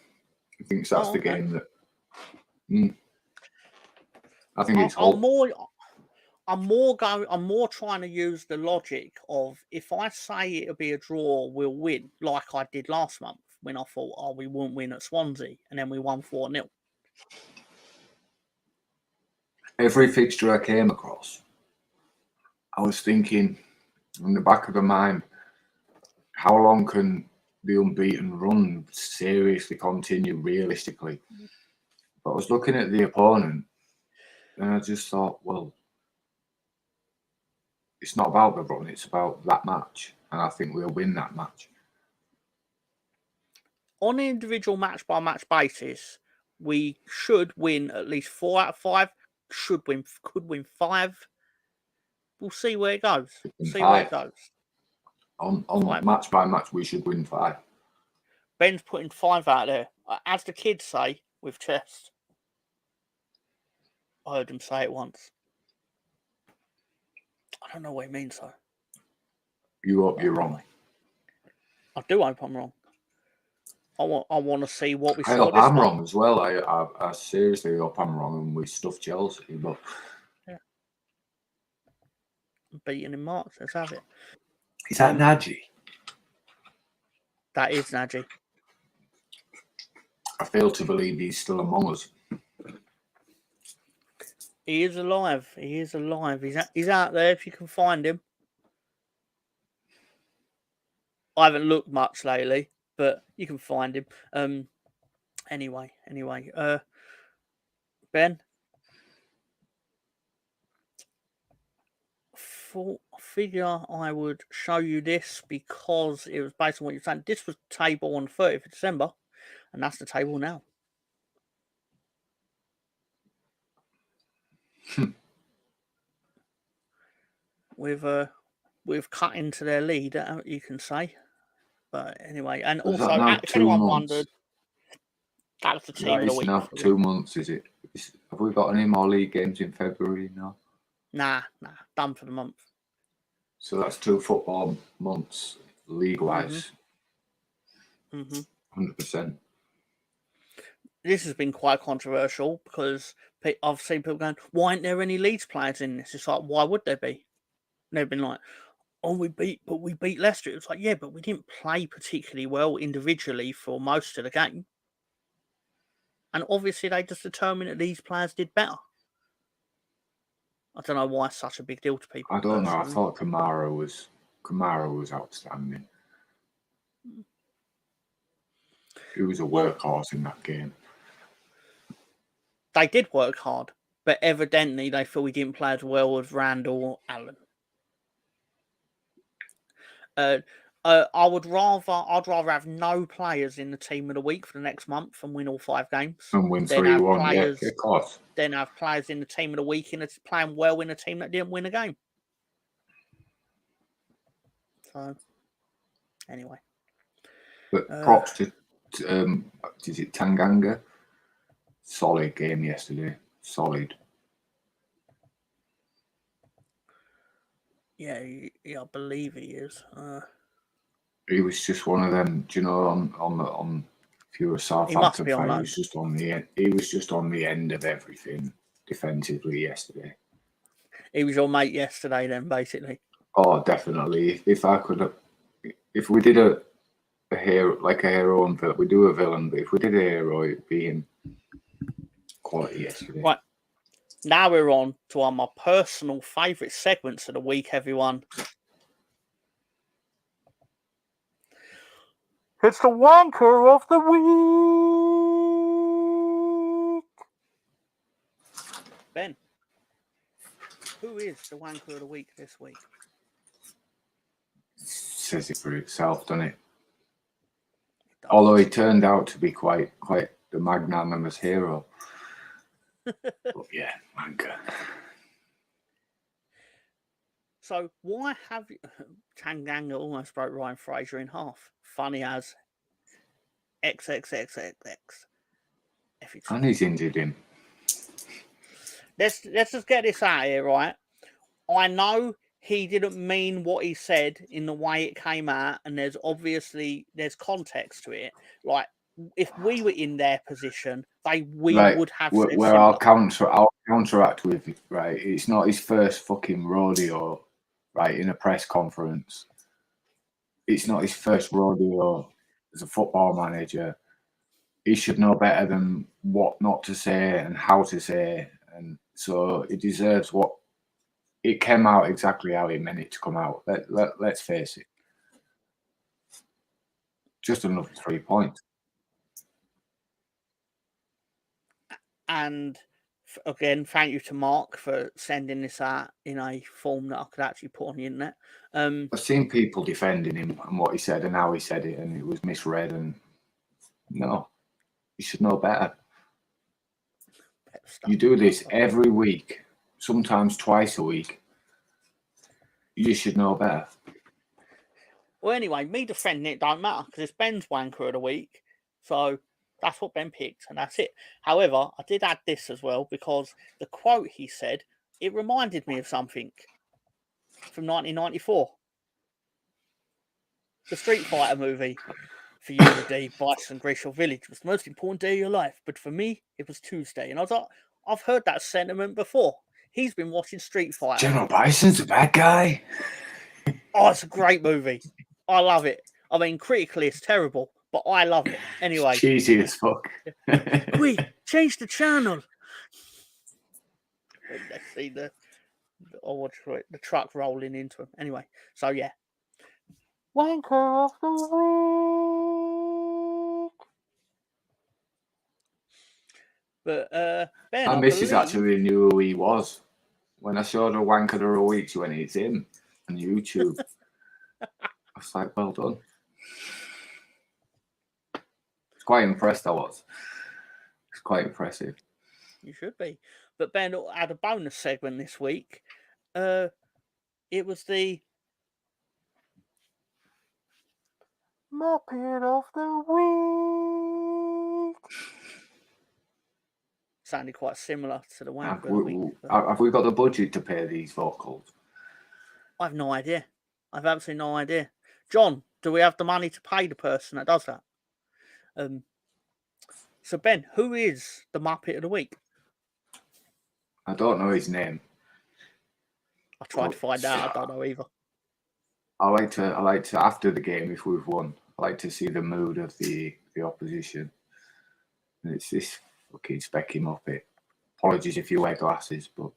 He thinks that's the game that. I think it's.
I'm more trying to use the logic of if I say it'll be a draw, we'll win, like I did last month when I thought, we won't win at Swansea, and then we won 4-0.
Every fixture I came across, I was thinking in the back of the mind, how long can the unbeaten run seriously continue realistically? But I was looking at the opponent and I just thought, well, it's not about the run, it's about that match. And I think we'll win that match.
On an individual match-by-match basis, we should win at least 4 out of 5. Could win 5. We'll see where it goes.
On match by match, we should win 5.
Ben's putting 5 out there. As the kids say, with chest. I heard him say it once. I don't know what he means, though.
You hope you're wrong.
I do hope I'm wrong. I want to see what we saw.
I hope I'm wrong as well. I seriously hope I'm wrong and we stuff Chelsea, but
beaten in March. Let's have it.
Is that Nagy?
That is Nagy.
I fail to believe he's still among us.
He is alive. He's out there if you can find him. I haven't looked much lately, but you can find him. Anyway. Ben. I figure I would show you this because it was based on what you're saying. This was the table on 30th of December, and that's the table now. With we've cut into their lead, you can say. But anyway, and
Was
also,
that now
if
2
anyone
months?
wondered, that's the team
That
of the
is
week.
now
for
2
me.
months, is it? Have we got any more league games in February now?
Nah, done for the month.
So that's 2 football months, league-wise. 100%.
This has been quite controversial because I've seen people going, "Why aren't there any Leeds players in this?" It's like, why would there be? And they've been like, "Oh, we beat Leicester." It's like, yeah, but we didn't play particularly well individually for most of the game, and obviously they just determined that these players did better. I don't know why it's such a big deal to people.
I don't know. I
personally.
thought Kamara was outstanding. He was a workhorse in that game.
They did work hard, but evidently they feel we didn't play as well as Randall or Allen. I'd rather have no players in the team of the week for the next month and win all 5 games.
And win
Then have
3-1,
players,
yeah, of course.
Then have players in the team of the week playing well in a team that didn't win a game. So, anyway.
But props to is it Tanganga? Solid game yesterday. Solid.
Yeah, I believe he is.
He was just one of them. Do you know, on if you were a Southampton fan, he was just on the end. He was just on the end of everything defensively yesterday.
He was your mate yesterday, then, basically.
Oh, definitely. If we did a hero, like a hero and villain, we do a villain, but if we did a hero, it'd be him. Quality yesterday.
Right. Now we're on to one of my personal favourite segments of the week, everyone. It's the wanker of the week. Ben, who is the wanker of the week this week?
Says it for itself, doesn't it? Although he turned out to be quite the magnanimous hero. But yeah, wanker.
So why have you... Tanganga almost broke Ryan Fraser in half. Funny as XXXXX.
And he's injured him.
Let's just get this out here, right? I know he didn't mean what he said in the way it came out, and there's context to it. Like, if we were in their position, we would have said
where I'll counteract with it, right? It's not his first fucking rodeo, right? In a press conference, it's not his first rodeo as a football manager. He should know better than what not to say and how to say, and so he deserves what. It came out exactly how he meant it to come out. Let's face it. Just another 3 points.
And again, thank you to Mark for sending this out in a form that I could actually put on the internet.
I've seen people defending him and what he said and how he said it, and it was misread. And no, you should know better. You do this every week, sometimes twice a week. You should know better.
Well, anyway, me defending it don't matter because it's Ben's wanker of the week. So that's what Ben picked, and that's it. However, I did add this as well because the quote he said, it reminded me of something from 1994. The Street Fighter movie. For you, the day Bison Glacial Village was the most important day of your life, but for me, it was Tuesday. And I was like, I've heard that sentiment before. He's been watching Street Fighter.
General Bison's a bad guy.
Oh, it's a great movie. I love it. I mean, critically, it's terrible, but I love it. Anyway.
It's cheesy as fuck.
Quick, change the channel. When they see the truck rolling into him. Anyway, so yeah. Wanker of the week. But Ben,
My missus actually knew who he was. When I showed her Wanker of the Week, she went, "It's him," on YouTube. I was like, well done. It's quite impressed, I was. It's quite impressive.
You should be. But Ben had a bonus segment this week. It was the Muppet of the Week. Sounded quite similar to the Wank of the Week.
Have we got the budget to pay these vocals?
I have no idea. I've absolutely no idea. John, do we have the money to pay the person that does that? So, Ben, who is the Muppet of the Week?
I don't know his name.
I tried to find out. I don't know either.
I like to after the game, if we've won, I like to see the mood of the opposition. And it's this fucking Specky Muppet. Apologies if you wear glasses, but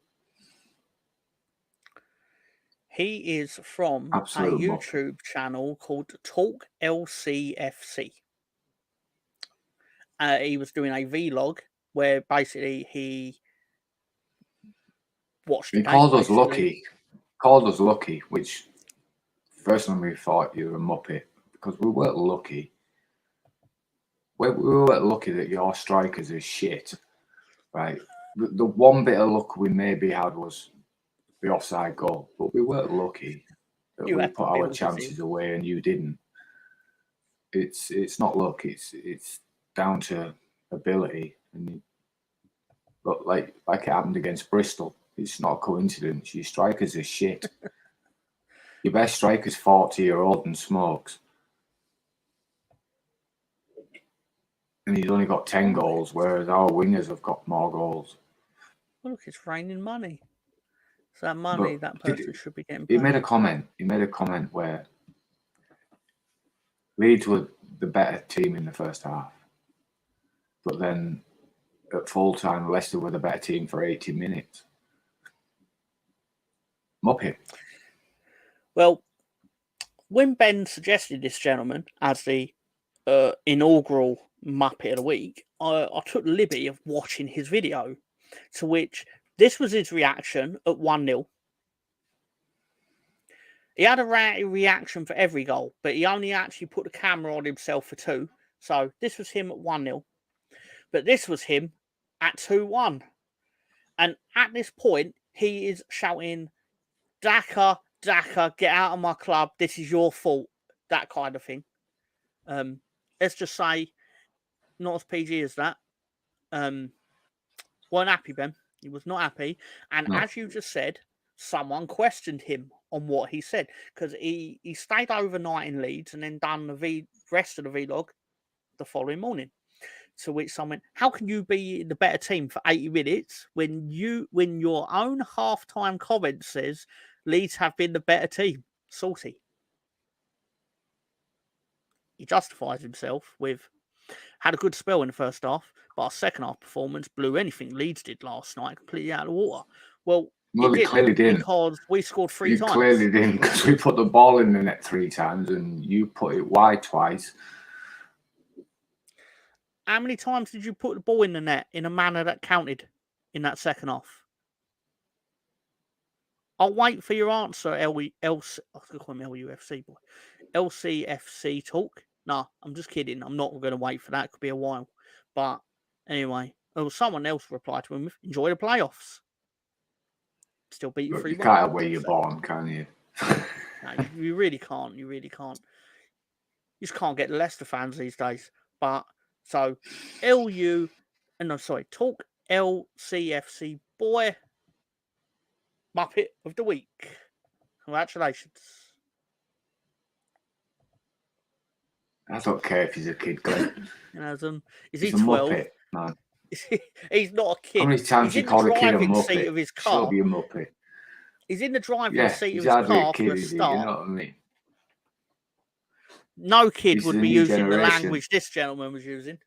he is from
absolute
a YouTube channel called Talk LCFC. He was doing a vlog where basically he watched.
He called us lucky. Called us lucky, which first time we thought you were a Muppet because we weren't lucky. We weren't lucky that your strikers are shit, right? The one bit of luck we maybe had was the offside goal, but we weren't lucky that we put our chances away and you didn't. It's not luck. It's down to ability, and look like it happened against Bristol. It's not a coincidence. Your strikers are shit. Your best striker's 40-year-old and smokes. And he's only got 10 goals, whereas our wingers have got more goals.
Well, look, it's raining money. So that money, that person should be getting paid.
He made a comment where Leeds were the better team in the first half. But then at full time, Leicester were the better team for 80 minutes. Muppet.
Well, when Ben suggested this gentleman as the inaugural Muppet of the Week, I took the liberty of watching his video, to which this was his reaction at 1-0. He had a reaction for every goal, but he only actually put the camera on himself for 2. So this was him at 1-0. But this was him at 2-1. And at this point, he is shouting, Daka, Daka, get out of my club. This is your fault. That kind of thing. Let's just say, not as PG as that. Weren't happy, Ben. He was not happy. And as you just said, someone questioned him on what he said. Because he stayed overnight in Leeds and then done the rest of the vlog the following morning. To which someone, how can you be the better team for 80 minutes when your own halftime comment says Leeds have been the better team? Salty. He justifies himself with, had a good spell in the first half, but our second half performance blew anything Leeds did last night completely out of the water. Well,
it clearly didn't.
Because we scored 3 times.
It clearly didn't, because we put the ball in the net 3 times and you put it wide twice.
How many times did you put the ball in the net in a manner that counted in that second half? I'll wait for your answer, I was going to call him LUFC, boy. LCFC talk. No, I'm just kidding. I'm not going to wait for that. It could be a while. But anyway, someone else replied to him with, enjoy the playoffs. Still beat you 3-1.
You can't have where you're born, can you?
No, you really can't. You really can't. You just can't get the Leicester fans these days. But so, Talk LCFC boy, Muppet of the Week. Congratulations.
I don't care if he's a kid, Glenn.
Is he 12?
Muppet, man.
He's not a kid.
How many times you call a kid a Muppet?
Seat of his car.
Be a Muppet.
He's in the driving seat of his car for a start.
You know what I mean?
No kid would be using the language this gentleman was using.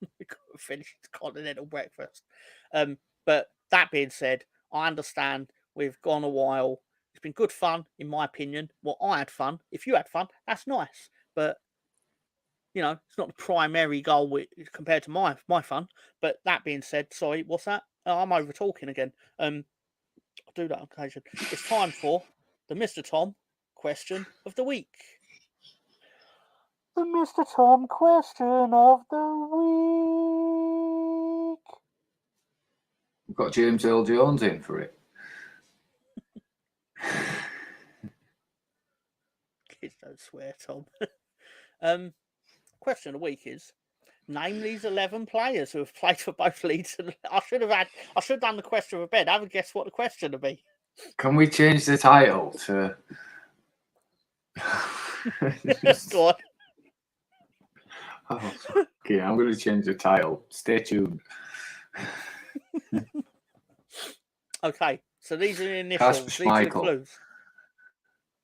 We couldn't finish his continental breakfast. But that being said, I understand we've gone a while. It's been good fun, in my opinion. Well, I had fun. If you had fun, that's nice. But, it's not the primary goal compared to my fun. But that being said, sorry, what's that? Oh, I'm over talking again. I'll do that on occasion. It's time for the Mr. Tom question of the week. The Mr. Tom question of the week.
We've got James Earl Jones in for it.
Please don't swear, Tom. Question of the week is: name these 11 players who have played for both Leeds. And I should have done the question for bed. Have a guess what the question would be.
Can we change the title to?
Go on.
Oh, okay, I'm going to change the title. Stay tuned.
Okay, so these are the initials. These are the clues.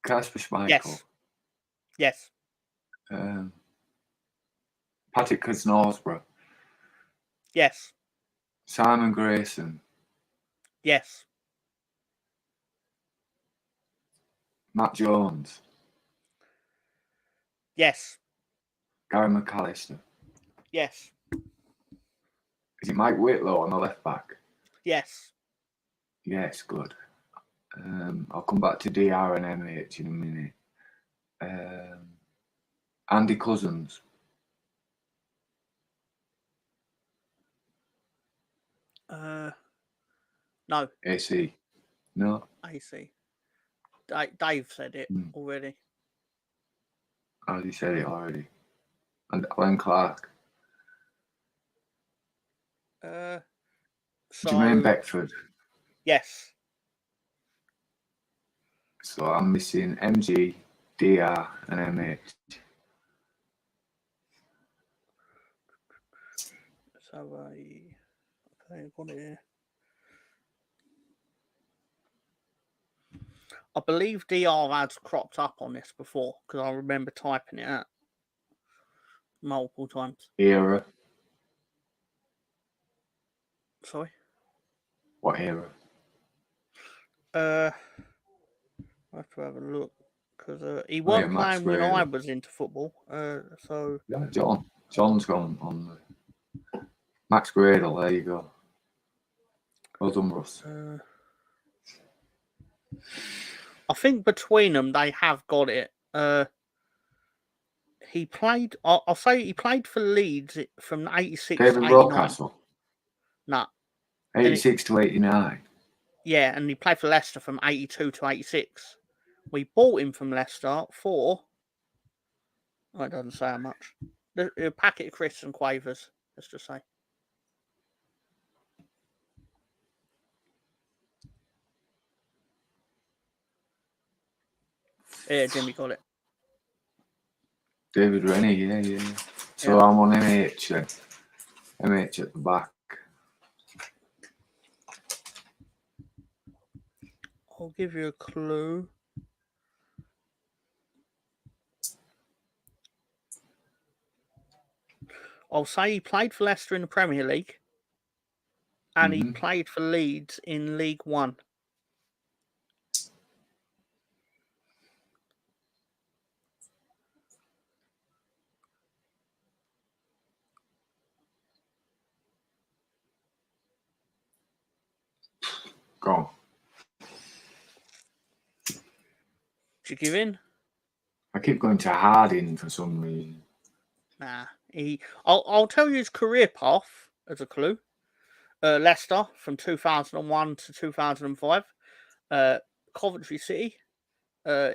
Kasper Schmeichel.
Yes.
Patrick Knosborough.
Yes.
Simon Grayson.
Yes.
Matt Jones.
Yes.
Gary McAllister.
Yes.
Is it Mike Whitlow on the left back?
Yes.
Yes, good. I'll come back to DR and MH in a minute. Andy Cousins.
No.
AC. No.
AC. Dave said it already.
Oh, you said it already. And Glenn Clark.
So,
Jermaine Beckford.
Yes.
So I'm missing MG, DR, and MH.
So okay, I've got it here. I believe DR has cropped up on this before because I remember typing it out multiple times.
Era.
Sorry.
What era?
I have to have a look because he wasn't playing when I was into football. So
yeah, John's gone on the Max Gradle. There you go. Well done, Russ.
I think between them they have got it. He played. I'll say he played for Leeds from 86
David
to 89.
Rocastle.
No.
86 to 89.
Yeah, and he played for Leicester from 82 to 86. We bought him from Leicester for. Oh, it doesn't say how much. A packet of crisps and quavers, let's just say. Yeah, Jimmy got it.
David Rennie, yeah. So I'm on MH then. MH at the back.
I'll give you a clue. I'll say he played for Leicester in the Premier League. And he played for Leeds in League One.
Go on.
Did you give in?
I keep going to Harding for some reason.
Nah. I'll tell you his career path as a clue. Leicester from 2001 to 2005. Coventry City.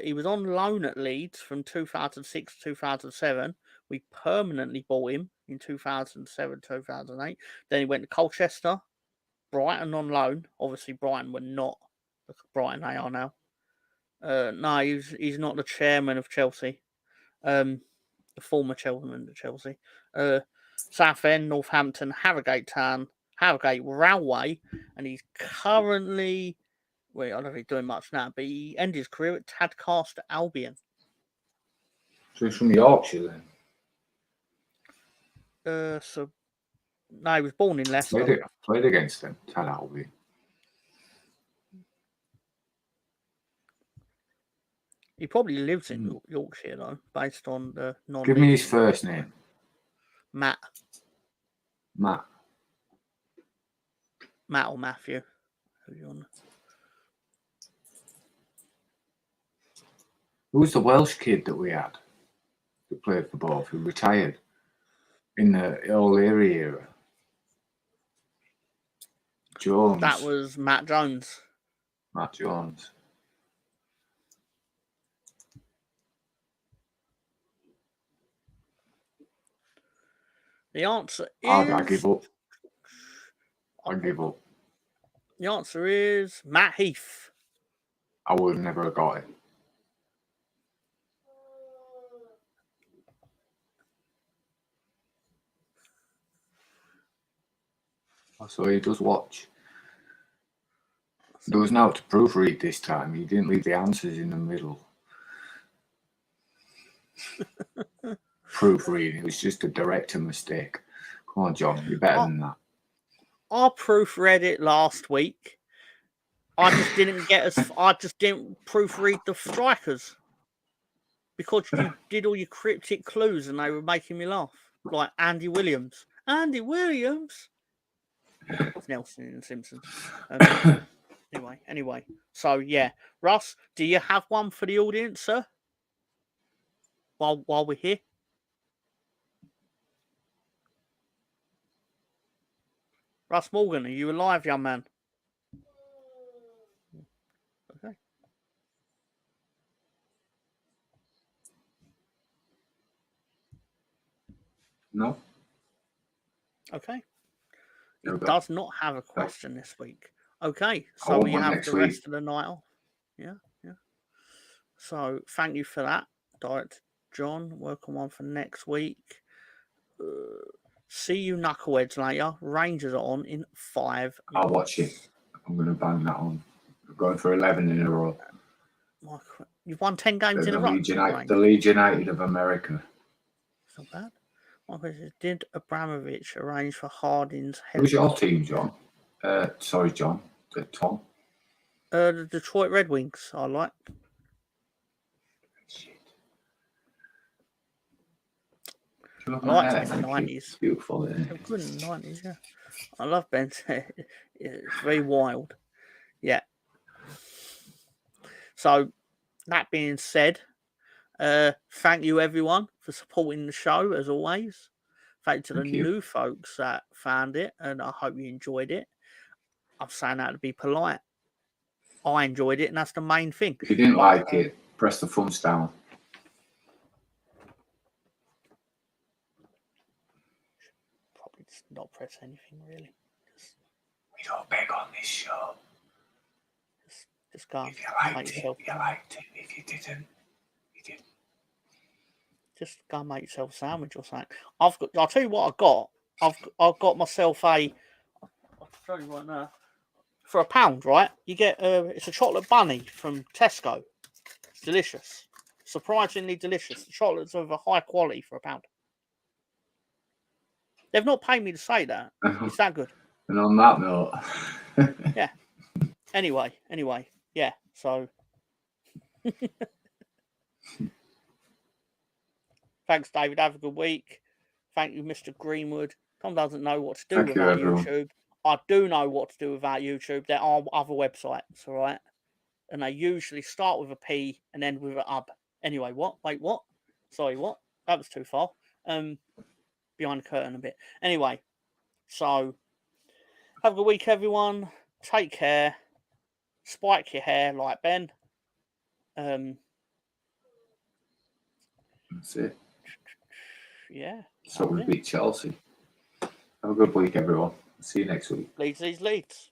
He was on loan at Leeds from 2006 to 2007. We permanently bought him in 2007, 2008. Then he went to Colchester, Brighton on loan. Obviously, Brighton were not the Brighton they are now. No, he's not the chairman of Chelsea. The former chairman of Chelsea. Southend, Northampton, Harrogate Town, Harrogate Railway, and he's currently. Well, I don't know if he's doing much now, but he ended his career at Tadcaster Albion.
So he's from Yorkshire then?
So no, he was born in Leicester.
Played against him, Tad Albion.
He probably lives in Yorkshire though, based on the non.
Give me his first name.
Matt.
Matt
or Matthew.
Who was the Welsh kid that we had who played for both, who retired in the O'Leary era? Jones.
That was Matt Jones.
Matt Jones.
The answer is.
I give up. I give up.
The answer is Matt Heath.
I would have never got it. So he does watch. There was no to proofread this time. He didn't leave the answers in the middle. Proofreading. It was just a director mistake. Come on, John. You're better than that.
I proofread it last week. I just didn't proofread the strikers because you did all your cryptic clues and they were making me laugh. Like Andy Williams. Andy Williams. It's Nelson in The Simpsons. Anyway. So yeah, Russ, do you have one for the audience, sir? While we're here. Russ Morgan, are you alive, young man? Okay.
No.
Okay. It does not have a question this week. Okay, so we have the rest of the night off. Yeah. So thank you for that, Director John. Work on one for next week. See you knuckleheads later. Rangers are on in 5 minutes.
I'll watch it. I'm going to bang that on. We're going for 11 in a row.
You've won 10 games in a row.
The Leeds United of America.
It's not bad. My question is, did Abramovich arrange for Harding's head?
Who's your team, John? Sorry, John. Tom?
The Detroit Red Wings, I like.
Shit.
I liked it in the 90s.
It's beautiful, isn't it?
Good in the 90s, yeah. I love Ben. It's very wild. Yeah. So, that being said, thank you everyone for supporting the show as always. Thank you to the new folks that found it, and I hope you enjoyed it. I'm saying that to be polite. I enjoyed it, and that's the main thing.
If you didn't like it, press the thumbs down.
Probably just not press anything really.
We don't beg on this show.
Just go.
If you liked it, you liked it. If you didn't, you didn't.
Just go and make yourself a sandwich or something. I'll tell you what I got. I've got myself I'll tell you right now. For £1, right? You get it's a chocolate bunny from Tesco. It's delicious, surprisingly delicious. The chocolate's of a high quality for £1. They've not paid me to say that. It's that good.
And on that note,
yeah. Anyway, yeah. So, thanks, David. Have a good week. Thank you, Mr. Greenwood. Tom doesn't know what to do without YouTube. I do know what to do without YouTube. There are other websites, all right? And they usually start with a P and end with an UB. Anyway, what? Wait, what? Sorry, what? That was too far. Behind the curtain a bit. Anyway, so have a good week, everyone. Take care. Spike your hair like Ben.
That's it.
Yeah.
So we beat Chelsea. Have a good week, everyone. See you next week.
Leeds.